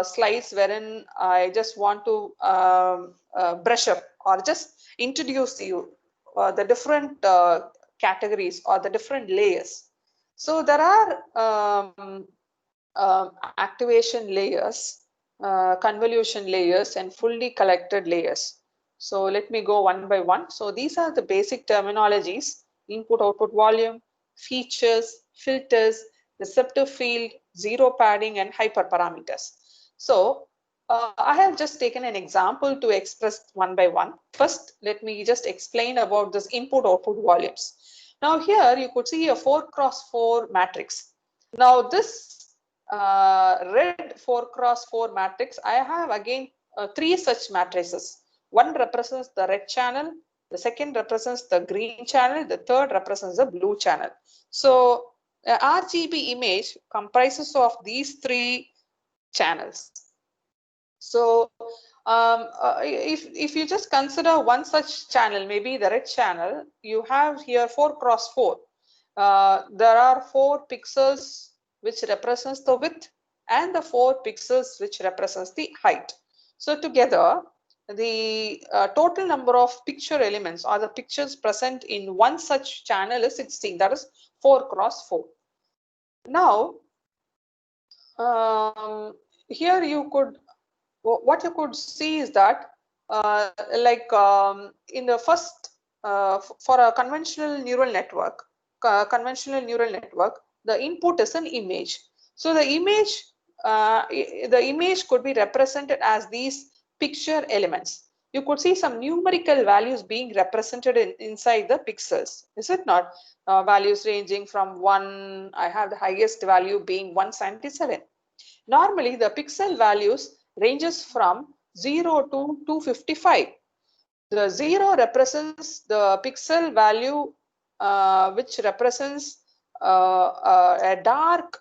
slides wherein I just want to brush up or just introduce you the different categories or the different layers. So there are activation layers, convolution layers, and fully collected layers. So let me go one by one. So these are the basic terminologies: input output volume, features, filters, receptive field, zero padding, and hyperparameters. So I have just taken an example to express one by one. First, let me just explain about this input output volumes. Now here you could see a 4x4 matrix. Now this red 4x4 matrix, I have again three such matrices. One represents the red channel, the second represents the green channel, the third represents the blue channel. So RGB image comprises of these three channels. So if you just consider one such channel, maybe the red channel, you have here 4x4. There are 4 pixels which represents the width, and the 4 pixels which represents the height. So together, the total number of picture elements or the pictures present in one such channel is 16. That is 4x4. Now, here you could, what you could see is that in the first, for a conventional neural network, the input is an image. So the image could be represented as these picture elements. You could see some numerical values being represented inside the pixels, is it not? Values ranging from 1, I have the highest value being 177. Normally the pixel values ranges from 0 to 255. The 0 represents the pixel value which represents a dark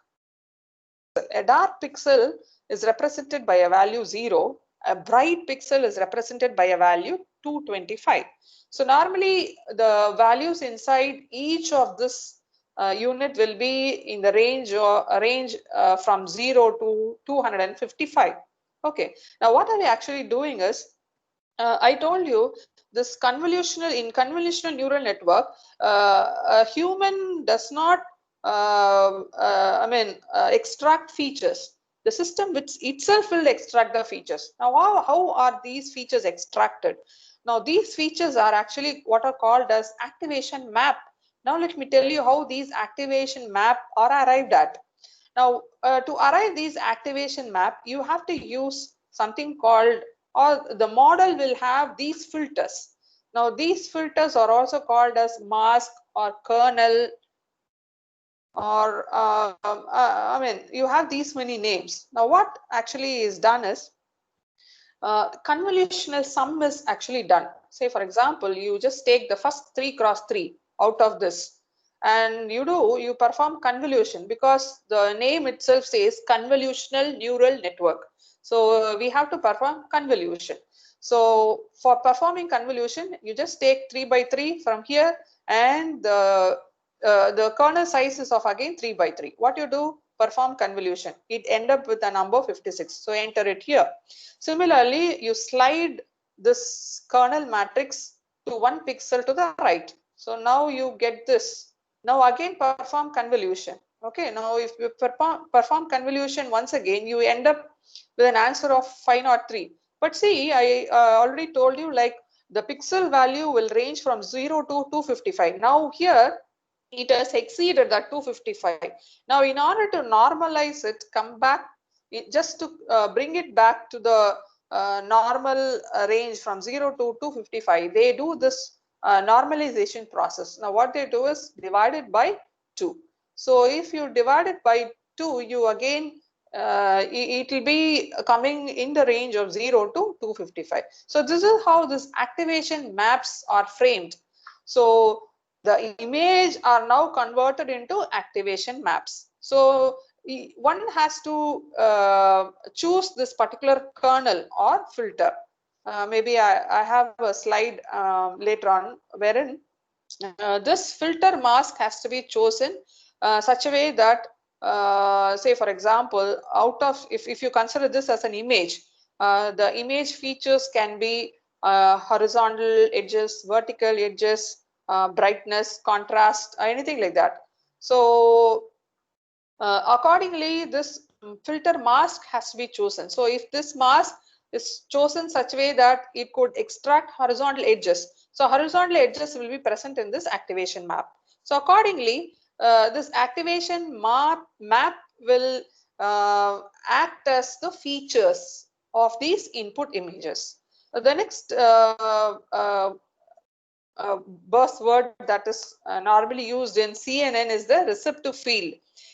pixel is represented by a value 0. A bright pixel is represented by a value 225. So normally the values inside each of this unit will be in the range from 0 to 255. Okay, now what are we actually doing is, I told you this convolutional neural network, a human does not extract features. The system which itself will extract the features. Now how are these features extracted? Now these features are actually what are called as activation map. Now let me tell you how these activation map are arrived at. Now to arrive these activation map, you have to use something called, or the model will have these filters. Now these filters are also called as mask or kernel, or you have these many names. Now what actually is done is, convolutional sum is actually done. Say for example, you just take the first 3x3 out of this, and you perform convolution, because the name itself says convolutional neural network. So we have to perform convolution. So for performing convolution, you just take 3x3 from here, and the kernel size is of again 3x3. What you do, perform convolution. It end up with a number 56. So enter it here. Similarly, you slide this kernel matrix to 1 pixel to the right. So now you get this. Now again perform convolution. Okay, now if you perform convolution once again, you end up with an answer of 503. But see, I already told you, like, the pixel value will range from 0 to 255. Now here it has exceeded that 255. Now in order to normalize it, come back, just to bring it back to the normal range from 0 to 255, they do this normalization process. Now what they do is divide it by 2. So if you divide it by 2, you again it will be coming in the range of 0 to 255. So this is how this activation maps are framed. So the image are now converted into activation maps. So one has to choose this particular kernel or filter. Maybe I have a slide later on wherein this filter mask has to be chosen such a way that say for example, out of if you consider this as an image, the image features can be horizontal edges, vertical edges, brightness, contrast, anything like that. So accordingly, this filter mask has to be chosen. So if this mask is chosen such a way that it could extract horizontal edges, so horizontal edges will be present in this activation map. So accordingly, this activation map will act as the features of these input images. The next buzzword that is normally used in CNN is the receptive field.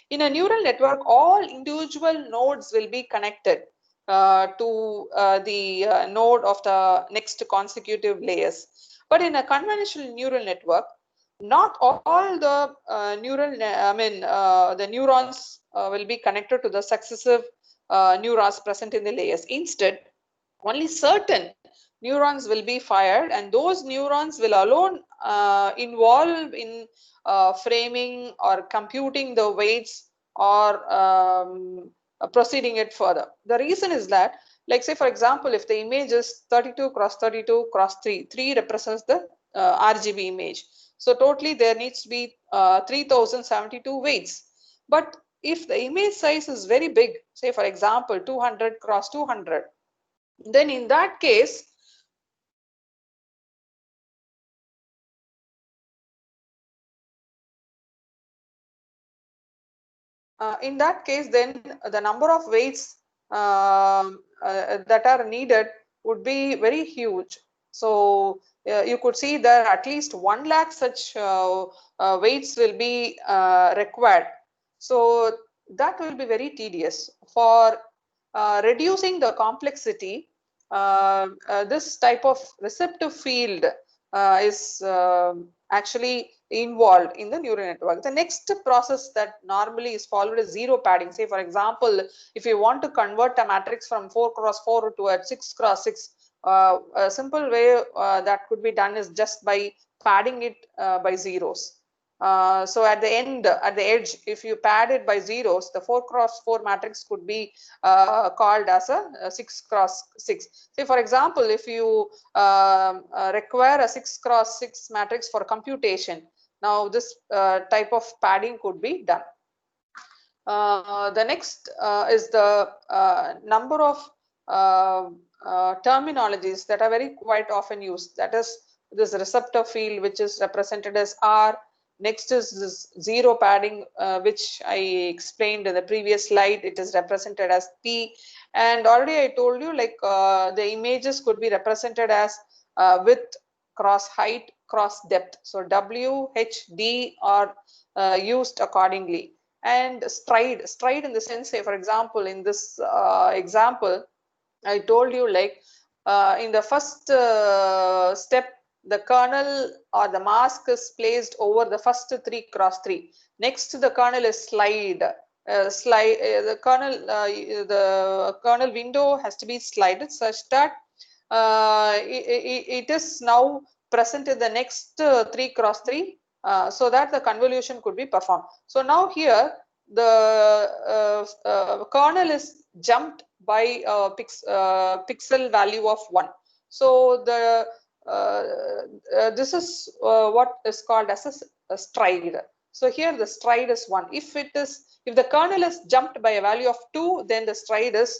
In a neural network, all individual nodes will be connected to the node of the next consecutive layers. But in a conventional neural network, not all the the neurons will be connected to the successive neurons present in the layers. Instead, only certain neurons will be fired, and those neurons will alone involve in framing or computing the weights or proceeding it further. The reason is that, like say for example, if the image is 32 cross 32 cross 3, 3 represents the RGB image. So totally there needs to be 3072 weights. But if the image size is very big, say for example 200 cross 200, then in that case then the number of weights that are needed would be very huge. So you could see that at least 1 lakh such weights will be required. So that will be very tedious. For reducing the complexity, this type of receptive field is actually involved in the neural network. The next process that normally is followed is zero padding. Say for example, if you want to convert a matrix from 4 cross 4 to a 6 cross 6, a simple way that could be done is just by padding it by zeros. So at the end, at the edge, if you pad it by zeros, the 4 cross 4 matrix could be called as a 6 cross 6. Say for example, if you require a 6 cross 6 matrix for computation, now this type of padding could be done. The next is the number of terminologies that are very quite often used. That is this receptor field, which is represented as R. Next is this zero padding, which I explained in the previous slide. It is represented as P. And already I told you, like the images could be represented as width cross height cross depth. So W, H, D are used accordingly. And stride in the sense, say for example, in this example, I told you, like in the first step, the kernel or the mask is placed over the first 3 cross 3. Next, the kernel is the kernel window has to be slided such that it is now present in the next 3 cross 3, so that the convolution could be performed. So now here the kernel is jumped by pixel value of 1. So the this is what is called as a stride. So here the stride is 1. If the kernel is jumped by a value of 2, then the stride is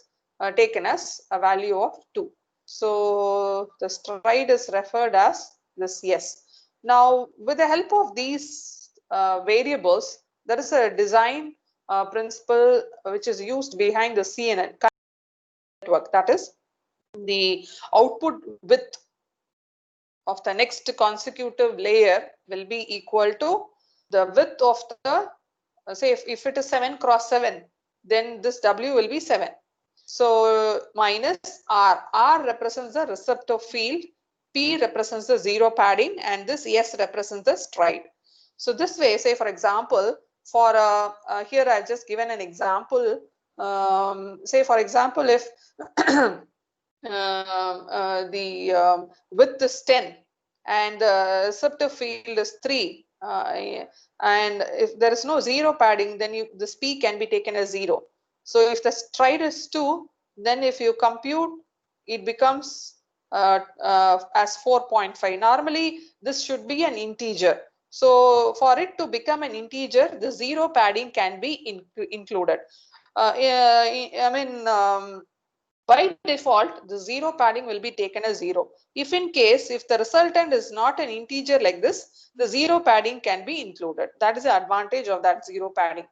taken as a value of 2. So the stride is referred as this S. Now, with the help of these variables, there is a design principle which is used behind the CNN network. That is, the output width of the next consecutive layer will be equal to the width of the say if it is 7 cross 7, then this W will be 7. So minus R represents the receptor field, P represents the zero padding, and this S represents the stride. So this way, say for example, for here I've just given an example. Say for example, if the width is 10 and the receptor field is 3, and if there is no zero padding, then this P can be taken as 0. So if the stride is 2, then if you compute, it becomes as 4.5. Normally, this should be an integer. So for it to become an integer, the zero padding can be included. I mean, by default, the zero padding will be taken as 0. If the resultant is not an integer like this, the zero padding can be included. That is the advantage of that zero padding.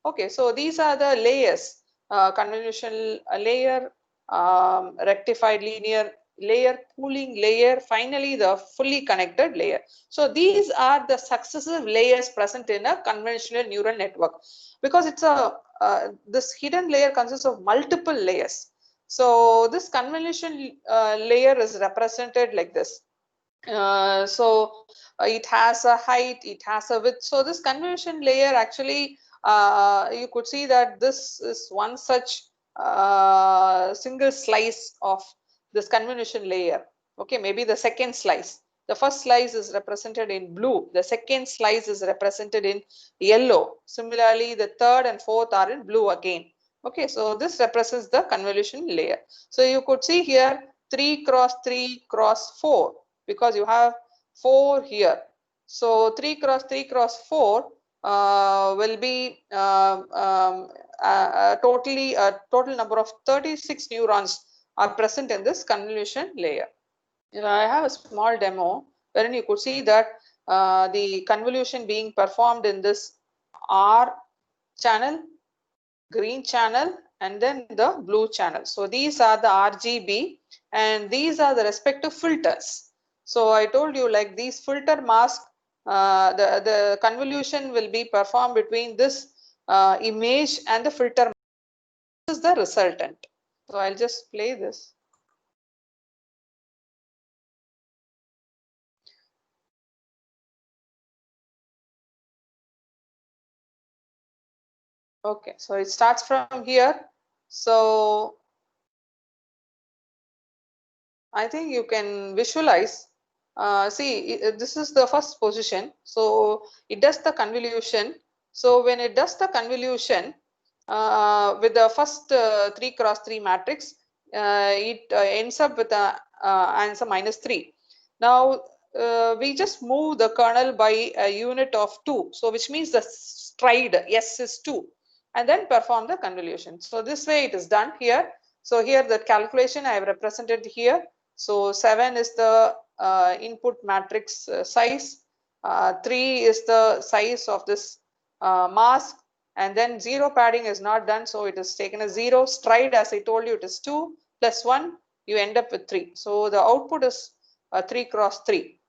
Okay, so these are the layers: convolutional layer, rectified linear layer, pooling layer, finally the fully connected layer. So these are the successive layers present in a convolutional neural network, because it's this hidden layer consists of multiple layers. So this convolution layer is represented like this. It has a height, it has a width. So this convolution layer actually, you could see that this is one such single slice of this convolution layer. Okay, maybe the second slice. The first slice is represented in blue. The second slice is represented in yellow. Similarly, the third and fourth are in blue again. Okay, so this represents the convolution layer. So you could see here 3 cross 3 cross 4, because you have 4 here. So 3 cross 3 cross 4 will be totally a total number of 36 neurons are present in this convolution layer. I have a small demo wherein you could see that the convolution being performed in this R channel, green channel, and then the blue channel. So these are the RGB, and these are the respective filters. So I told you, like, these filter mask, the convolution will be performed between this image and the filter. This is the resultant. So I'll just play this. Okay, so it starts from here. So I think you can visualize. See, this is the first position. So it does the convolution. So when it does the convolution with the first 3 cross 3 matrix, it ends up with the answer -3. Now we just move the kernel by a unit of 2. So which means the stride S is 2, and then perform the convolution. So this way it is done here. So here the calculation I have represented here. So 7 is the input matrix size, 3 is the size of this mask, and then zero padding is not done, so it is taken as 0. Stride, as I told you, it is 2 plus 1, you end up with 3. So the output is 3 cross 3.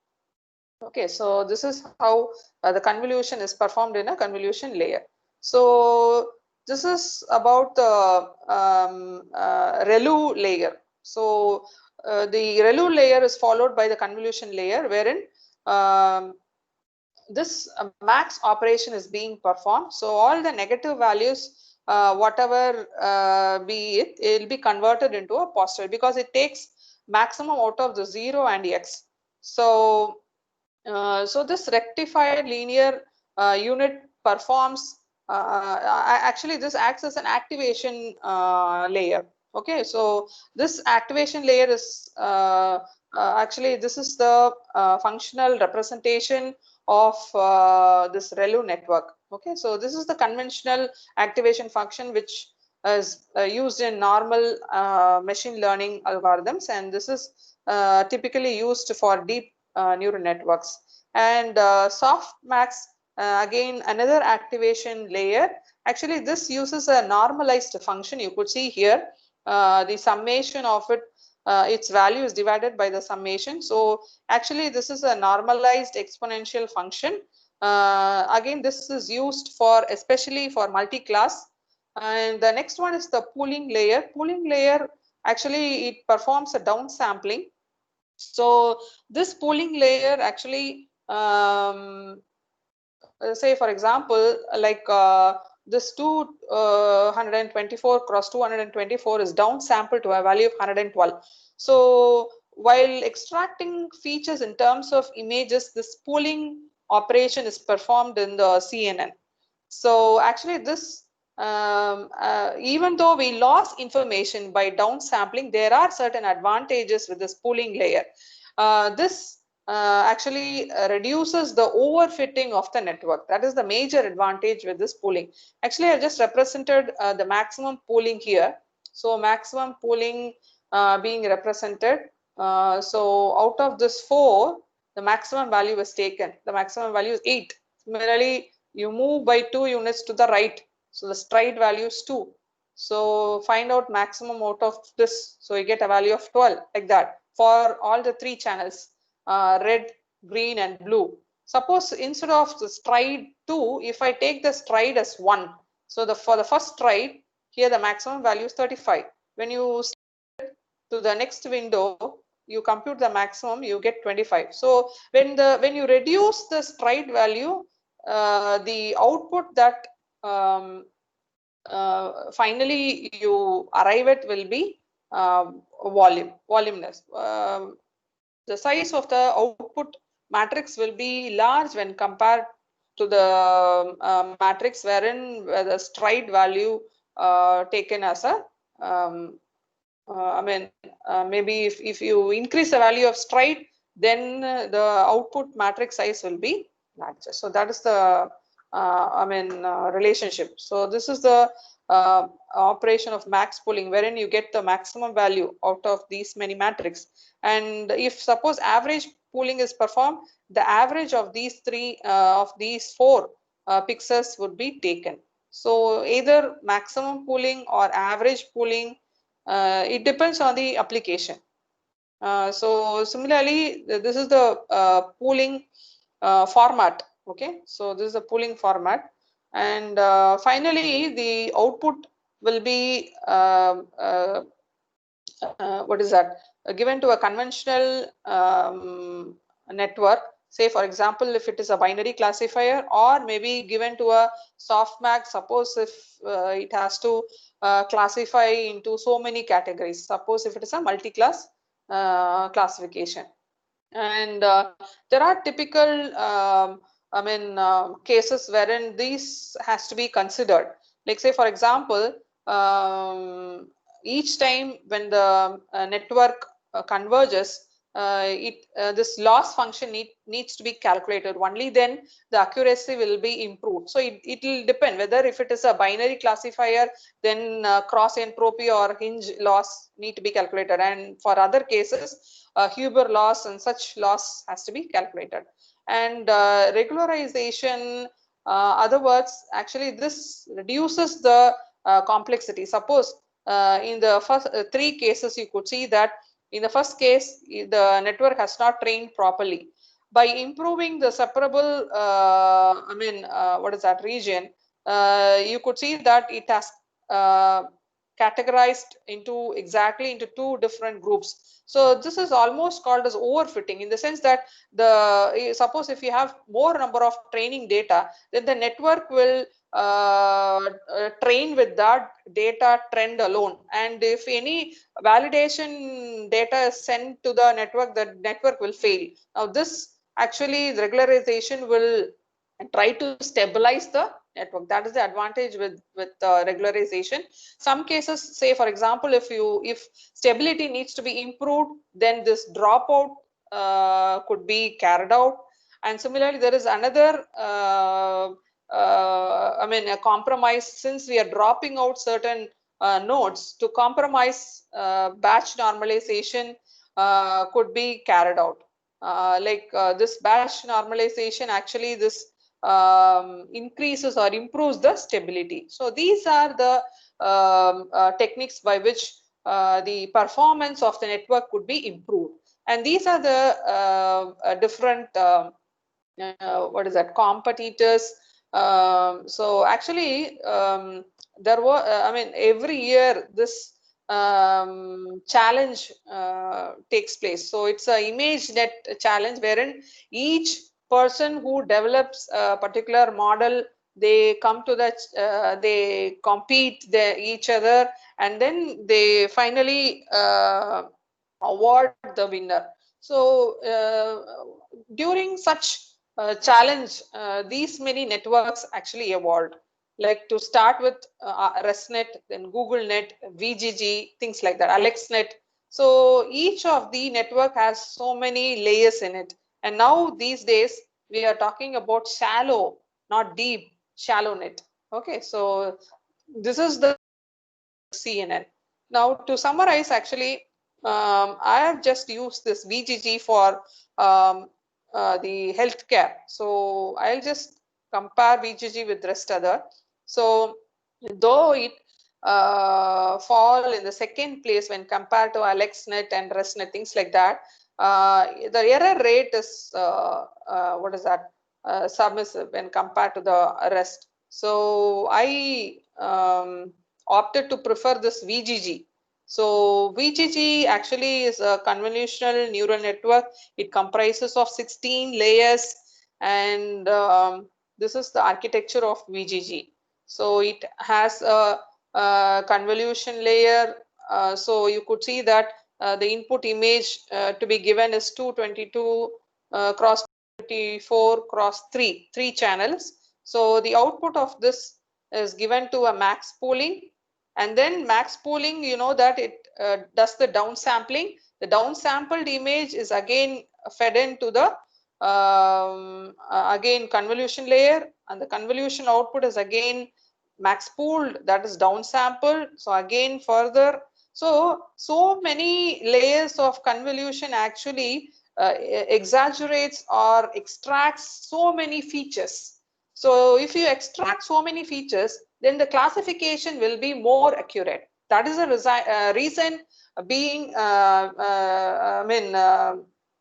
Okay, so this is how the convolution is performed in a convolution layer. So this is about the ReLU layer. So the ReLU layer is followed by the convolution layer, wherein this max operation is being performed. So all the negative values, whatever be it, it will be converted into a positive, because it takes maximum out of the 0 and x. So so this rectified linear unit performs actually this acts as an activation layer. Okay, so this activation layer is actually this is the functional representation of this ReLU network. Okay, so this is the conventional activation function which is used in normal machine learning algorithms, and this is typically used for deep neural networks. And softmax, again another activation layer. Actually this uses a normalized function. You could see here the summation of it, its value is divided by the summation. So actually this is a normalized exponential function. Again this is used for especially for multi-class. And the next one is the pooling layer. Pooling layer, actually it performs a downsampling. So this pooling layer actually say for example like this 224 cross 224 is downsampled to a value of 112. So while extracting features in terms of images, this pooling operation is performed in the CNN. So actually this even though we lost information by downsampling, there are certain advantages with this pooling layer. This actually reduces the overfitting of the network. That is the major advantage with this pooling. Actually, I just represented the maximum pooling here. So maximum pooling being represented. So out of this 4, the maximum value was taken. The maximum value is 8. Similarly, you move by 2 units to the right. So the stride value is 2. So find out maximum out of this. So you get a value of 12, like that for all the 3 channels, red, green and blue. Suppose instead of the stride 2, if I take the stride as 1, so for the first stride, here the maximum value is 35. When you to the next window, you compute the maximum, you get 25. So when you reduce the stride value, the output that finally you arrive at will be voluminous. The size of the output matrix will be large when compared to the matrix wherein the stride value taken as a maybe if you increase the value of stride, then the output matrix size will be larger. So that is the relationship. So this is the operation of max pooling, wherein you get the maximum value out of these many matrix. And if suppose average pooling is performed, the average of these 4 pixels would be taken. So either maximum pooling or average pooling, it depends on the application. So similarly, this is the pooling format. Okay, so this is the pooling format, and finally the output will be what is that? Given to a conventional network. Say for example, if it is a binary classifier, or maybe given to a softmax. Suppose if it has to classify into so many categories. Suppose if it is a multi-class classification. And there are typical cases wherein these has to be considered. Like say for example, each time when the network converges, this loss function needs to be calculated. Only then the accuracy will be improved. So it will depend whether if it is a binary classifier, then cross entropy or hinge loss need to be calculated, and for other cases Huber loss and such loss has to be calculated. And regularization, other words, actually this reduces the complexity. Suppose in the first 3 cases, you could see that in the first case, the network has not trained properly. By improving the separable, what is that region, you could see that it has categorized exactly into 2 different groups. So this is almost called as overfitting, in the sense that suppose if you have more number of training data, then the network will train with that data trend alone, and if any validation data is sent to the network will fail. Now this actually regularization will try to stabilize the network. That is the advantage with regularization. Some cases, say for example, if stability needs to be improved, then this dropout could be carried out. And similarly, there is another a compromise, since we are dropping out certain nodes, to compromise batch normalization could be carried out. This batch normalization, actually this increases or improves the stability. So these are the techniques by which the performance of the network could be improved. And these are the different what is that, competitors. So actually there were every year this challenge takes place. So it's a ImageNet challenge, wherein each person who develops a particular model, they come to the they compete each other, and then they finally award the winner. So during such challenge, these many networks actually evolved. Like to start with ResNet, then GoogleNet, VGG, things like that, AlexNet. So each of the network has so many layers in it. And now these days we are talking about shallow, not deep, shallow net. Okay, so this is the CNN. Now to summarize, actually, I have just used this VGG for the healthcare. So I'll just compare VGG with rest other. So though it fall in the second place when compared to AlexNet and ResNet, things like that, the error rate is what is that, submissive when compared to the rest. So I opted to prefer this VGG. So VGG actually is a convolutional neural network. It comprises of 16 layers, and this is the architecture of VGG. So it has a convolution layer. So you could see that the input image to be given is 222 cross 24 cross 3 channels. So the output of this is given to a max pooling, and then max pooling, you know that it does the downsampling. The downsampled image is again fed into the again convolution layer, and the convolution output is again max pooled, that is downsampled. So again further, so many layers of convolution actually exaggerates or extracts so many features. So if you extract so many features, then the classification will be more accurate. That is the reason being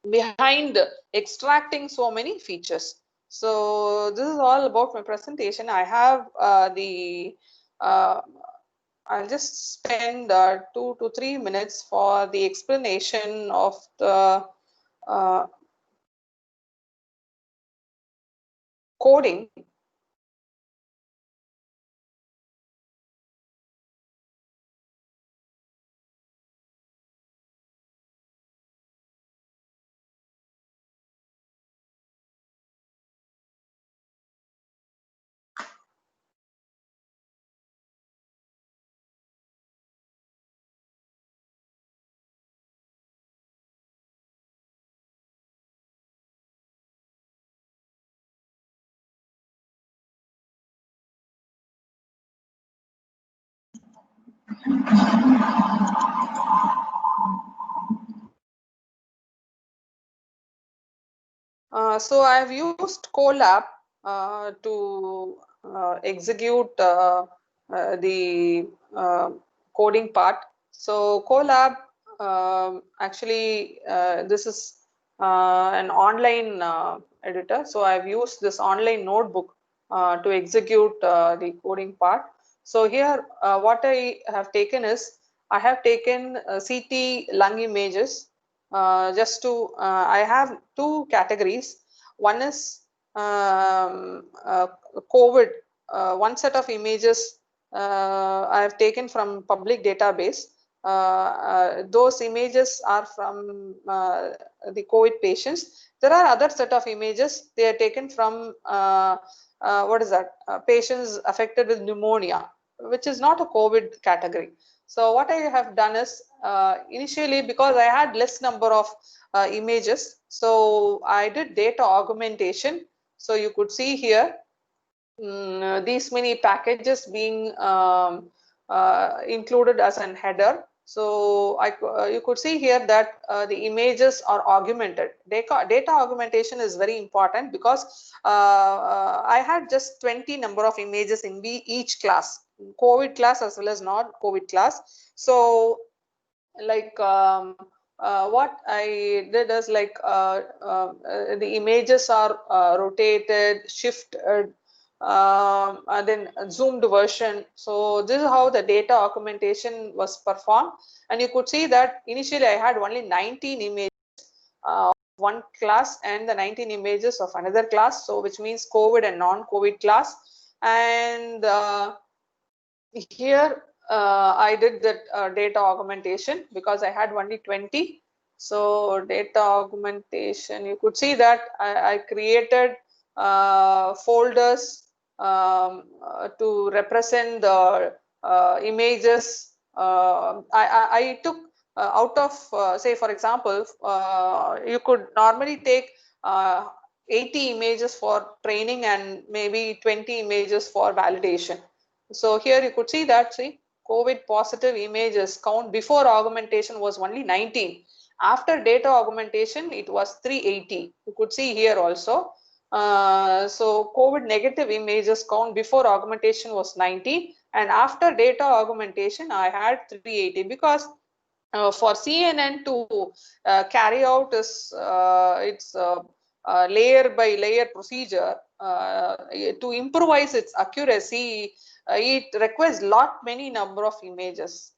behind extracting so many features. So this is all about my presentation. I have I'll just spend 2 to 3 minutes for the explanation of the coding. So I have used Colab to execute the coding part. So Colab actually this is an online editor. So I've used this online notebook to execute the coding part. So here what I have taken is, I have taken CT lung images. Just to I have two categories. One is COVID. One set of images I have taken from public database. those images are from the COVID patients. There are other set of images. They are taken from what is that? Patients affected with pneumonia, which is not a COVID category. So what I have done is initially, because I had less number of images, so I did data augmentation. So you could see here these many packages being included as an header. So you could see here that the images are augmented. Data augmentation is very important because I had just 20 number of images in each class, COVID class as well as not COVID class. So like what I did is like the images are rotated, shifted, and then zoomed version. So this is how the data augmentation was performed, and you could see that initially I had only 19 images of one class and the 19 images of another class, so which means COVID and non-COVID class. And here I did that data augmentation because I had only 20. So data augmentation, you could see that I created folders to represent the images. I took out of say for example, you could normally take 80 images for training and maybe 20 images for validation. So here you could see that, see, COVID positive images count before augmentation was only 19. After data augmentation, it was 380. You could see here also. So COVID negative images count before augmentation was 19, and after data augmentation, I had 380 because for CNN to carry out its layer by layer procedure to improvise its accuracy. It requires many number of images.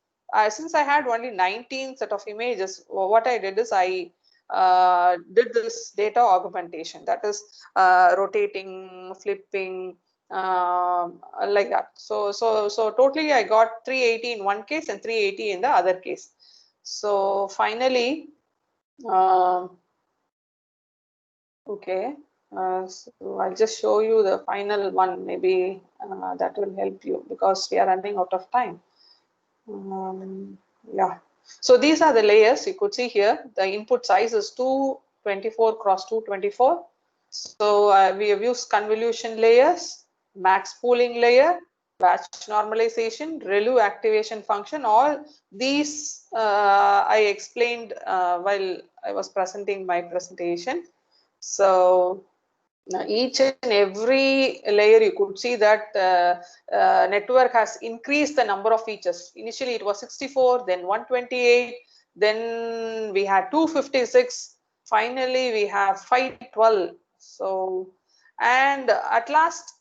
Since I had only 19 set of images, what I did is I did this data augmentation, that is rotating, flipping, like that. So totally I got 380 in one case and 380 in the other case. So finally, okay. So I'll just show you the final one, maybe that will help you because we are running out of time. Yeah, so these are the layers. You could see here the input size is 224 cross 224. So we have used convolution layers, max pooling layer, batch normalization, ReLU activation function. All these I explained while I was presenting my presentation. So each and every layer you could see that network has increased the number of features. Initially it was 64, then 128, then we had 256, finally we have 512. So, and at last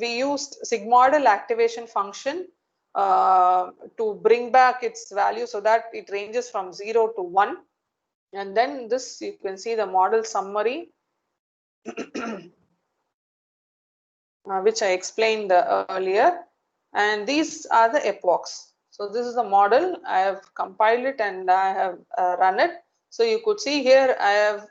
we used sigmoidal activation function to bring back its value so that it ranges from 0 to 1. And then this, you can see the model summary which I explained earlier, and these are the epochs. So this is the model. I have compiled it and I have run it. So you could see here I have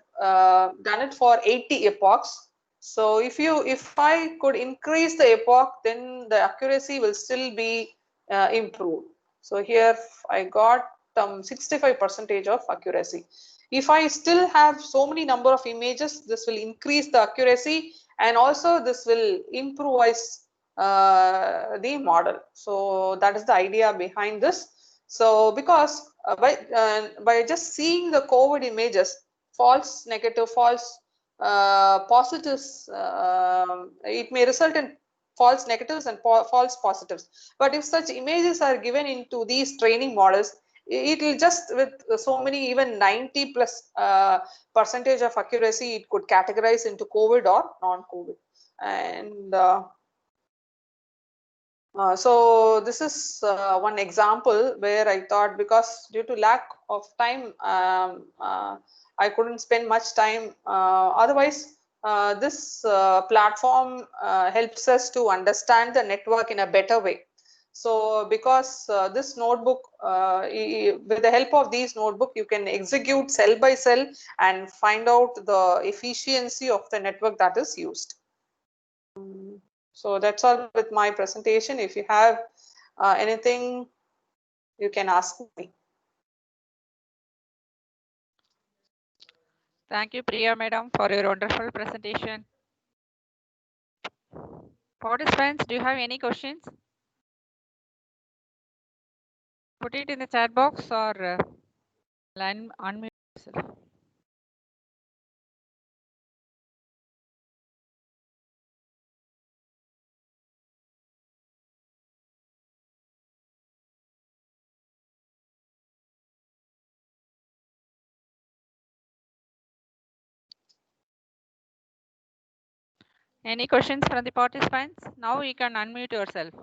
done it for 80 epochs. So if I could increase the epoch, then the accuracy will still be improved. So here I got 65% of accuracy. If I still have so many number of images, this will increase the accuracy, and also this will improvise the model. So that is the idea behind this. So because by just seeing the COVID images, false negative, false positives, it may result in false negatives and false positives. But if such images are given into these training models, it will just, with so many, even 90 plus percentage of accuracy, it could categorize into COVID or non-COVID. And so this is one example where I thought, because due to lack of time, I couldn't spend much time. Otherwise, this platform helps us to understand the network in a better way. So because this notebook, with the help of these notebook, you can execute cell by cell and find out the efficiency of the network that is used. So that's all with my presentation. If you have anything, you can ask me. Thank you, Priya Madam, for your wonderful presentation. Participants, do you have any questions? Put it in the chat box or unmute yourself. Any questions from the participants? Now you can unmute yourself.